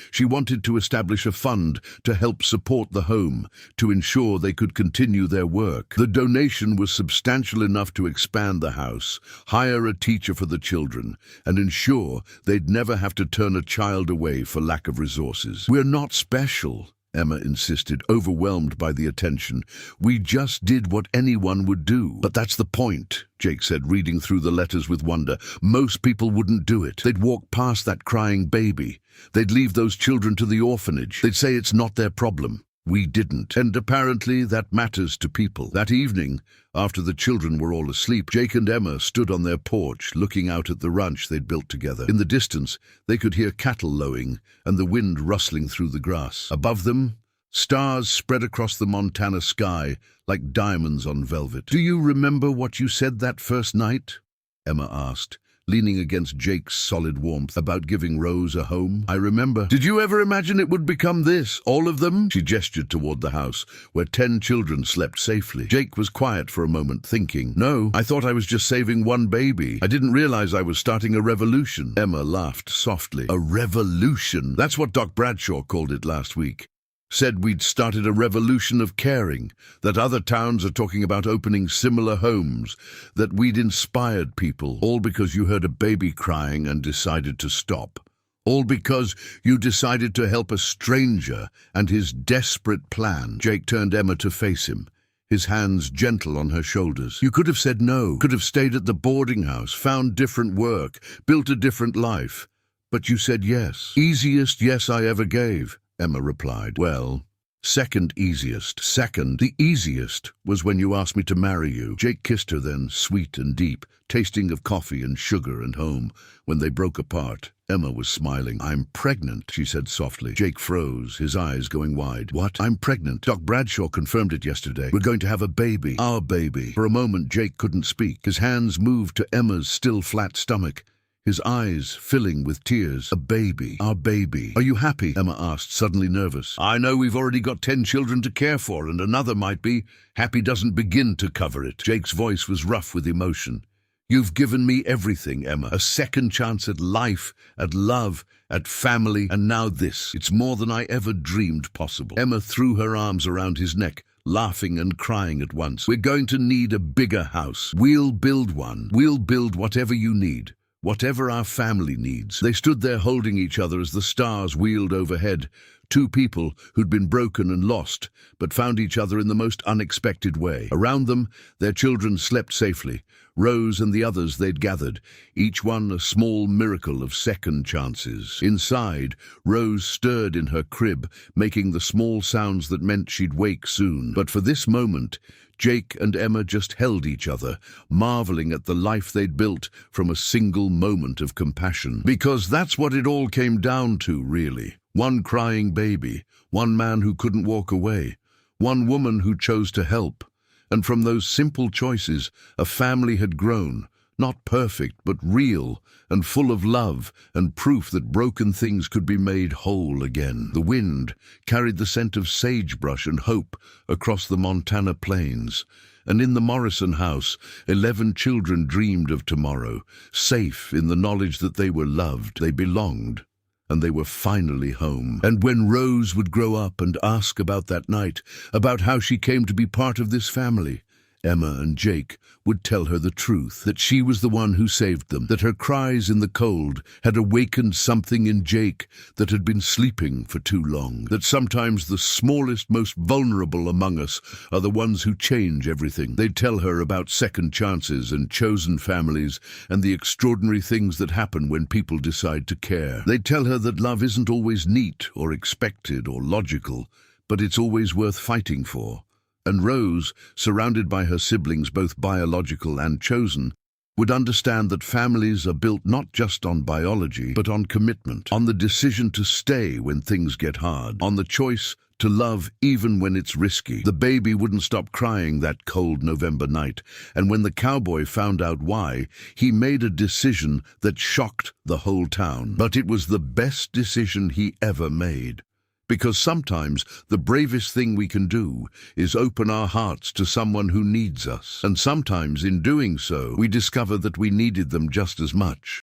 She wanted to establish a fund to help support the home, to ensure they could continue their work. The donation was substantial enough to expand the house, hire a teacher for the children, and ensure they'd never have to turn a child away for lack of resources. We're not special, Emma insisted, overwhelmed by the attention. We just did what anyone would do. But that's the point, Jake said, reading through the letters with wonder. Most people wouldn't do it. They'd walk past that crying baby. They'd leave those children to the orphanage. They'd say it's not their problem. We didn't. And apparently that matters to people. That evening, after the children were all asleep, Jake and Emma stood on their porch looking out at the ranch they'd built together. In the distance, they could hear cattle lowing and the wind rustling through the grass. Above them, stars spread across the Montana sky like diamonds on velvet. "Do you remember what you said that first night?" Emma asked, leaning against Jake's solid warmth, "about giving Rose a home?" "I remember." "Did you ever imagine it would become this, all of them?" She gestured toward the house, where 10 children slept safely. Jake was quiet for a moment, thinking. "No, I thought I was just saving one baby. I didn't realize I was starting a revolution." Emma laughed softly. "A revolution? That's what Doc Bradshaw called it last week. Said we'd started a revolution of caring, that other towns are talking about opening similar homes, that we'd inspired people, all because you heard a baby crying and decided to stop. All because you decided to help a stranger and his desperate plan." Jake turned Emma to face him, his hands gentle on her shoulders. "You could have said no, could have stayed at the boarding house, found different work, built a different life. But you said yes. Easiest yes I ever gave," Emma replied. "Well, second easiest. Second, the easiest was when you asked me to marry you." Jake kissed her then, sweet and deep, tasting of coffee and sugar and home. When they broke apart, Emma was smiling. "I'm pregnant," she said softly. Jake froze, his eyes going wide. "What?" "I'm pregnant. Doc Bradshaw confirmed it yesterday. We're going to have a baby. Our baby." For a moment, Jake couldn't speak. His hands moved to Emma's still flat stomach, his eyes filling with tears. "A baby. Our baby. Are you happy?" Emma asked, suddenly nervous. "I know we've already got 10 children to care for, and another might be. Happy doesn't begin to cover it." Jake's voice was rough with emotion. "You've given me everything, Emma. A second chance at life, at love, at family, and now this. It's more than I ever dreamed possible." Emma threw her arms around his neck, laughing and crying at once. "We're going to need a bigger house. We'll build one. We'll build whatever you need. Whatever our family needs." They stood there holding each other as the stars wheeled overhead. 2 people who'd been broken and lost, but found each other in the most unexpected way. Around them, their children slept safely. Rose and the others they'd gathered, each one a small miracle of second chances. Inside, Rose stirred in her crib, making the small sounds that meant she'd wake soon. But for this moment, Jake and Emma just held each other, marveling at the life they'd built from a single moment of compassion. Because that's what it all came down to, really. One crying baby, one man who couldn't walk away, one woman who chose to help. And from those simple choices, a family had grown, not perfect, but real and full of love and proof that broken things could be made whole again. The wind carried the scent of sagebrush and hope across the Montana plains. And in the Morrison house, 11 children dreamed of tomorrow, safe in the knowledge that they were loved, they belonged, and they were finally home. And when Rose would grow up and ask about that night, about how she came to be part of this family, Emma and Jake would tell her the truth, that she was the one who saved them, that her cries in the cold had awakened something in Jake that had been sleeping for too long, that sometimes the smallest, most vulnerable among us are the ones who change everything. They'd tell her about second chances and chosen families and the extraordinary things that happen when people decide to care. They'd tell her that love isn't always neat or expected or logical, but it's always worth fighting for. And Rose, surrounded by her siblings, both biological and chosen, would understand that families are built not just on biology, but on commitment, on the decision to stay when things get hard, on the choice to love even when it's risky. The baby wouldn't stop crying that cold November night, and when the cowboy found out why, he made a decision that shocked the whole town. But it was the best decision he ever made. Because sometimes the bravest thing we can do is open our hearts to someone who needs us. And sometimes in doing so, we discover that we needed them just as much.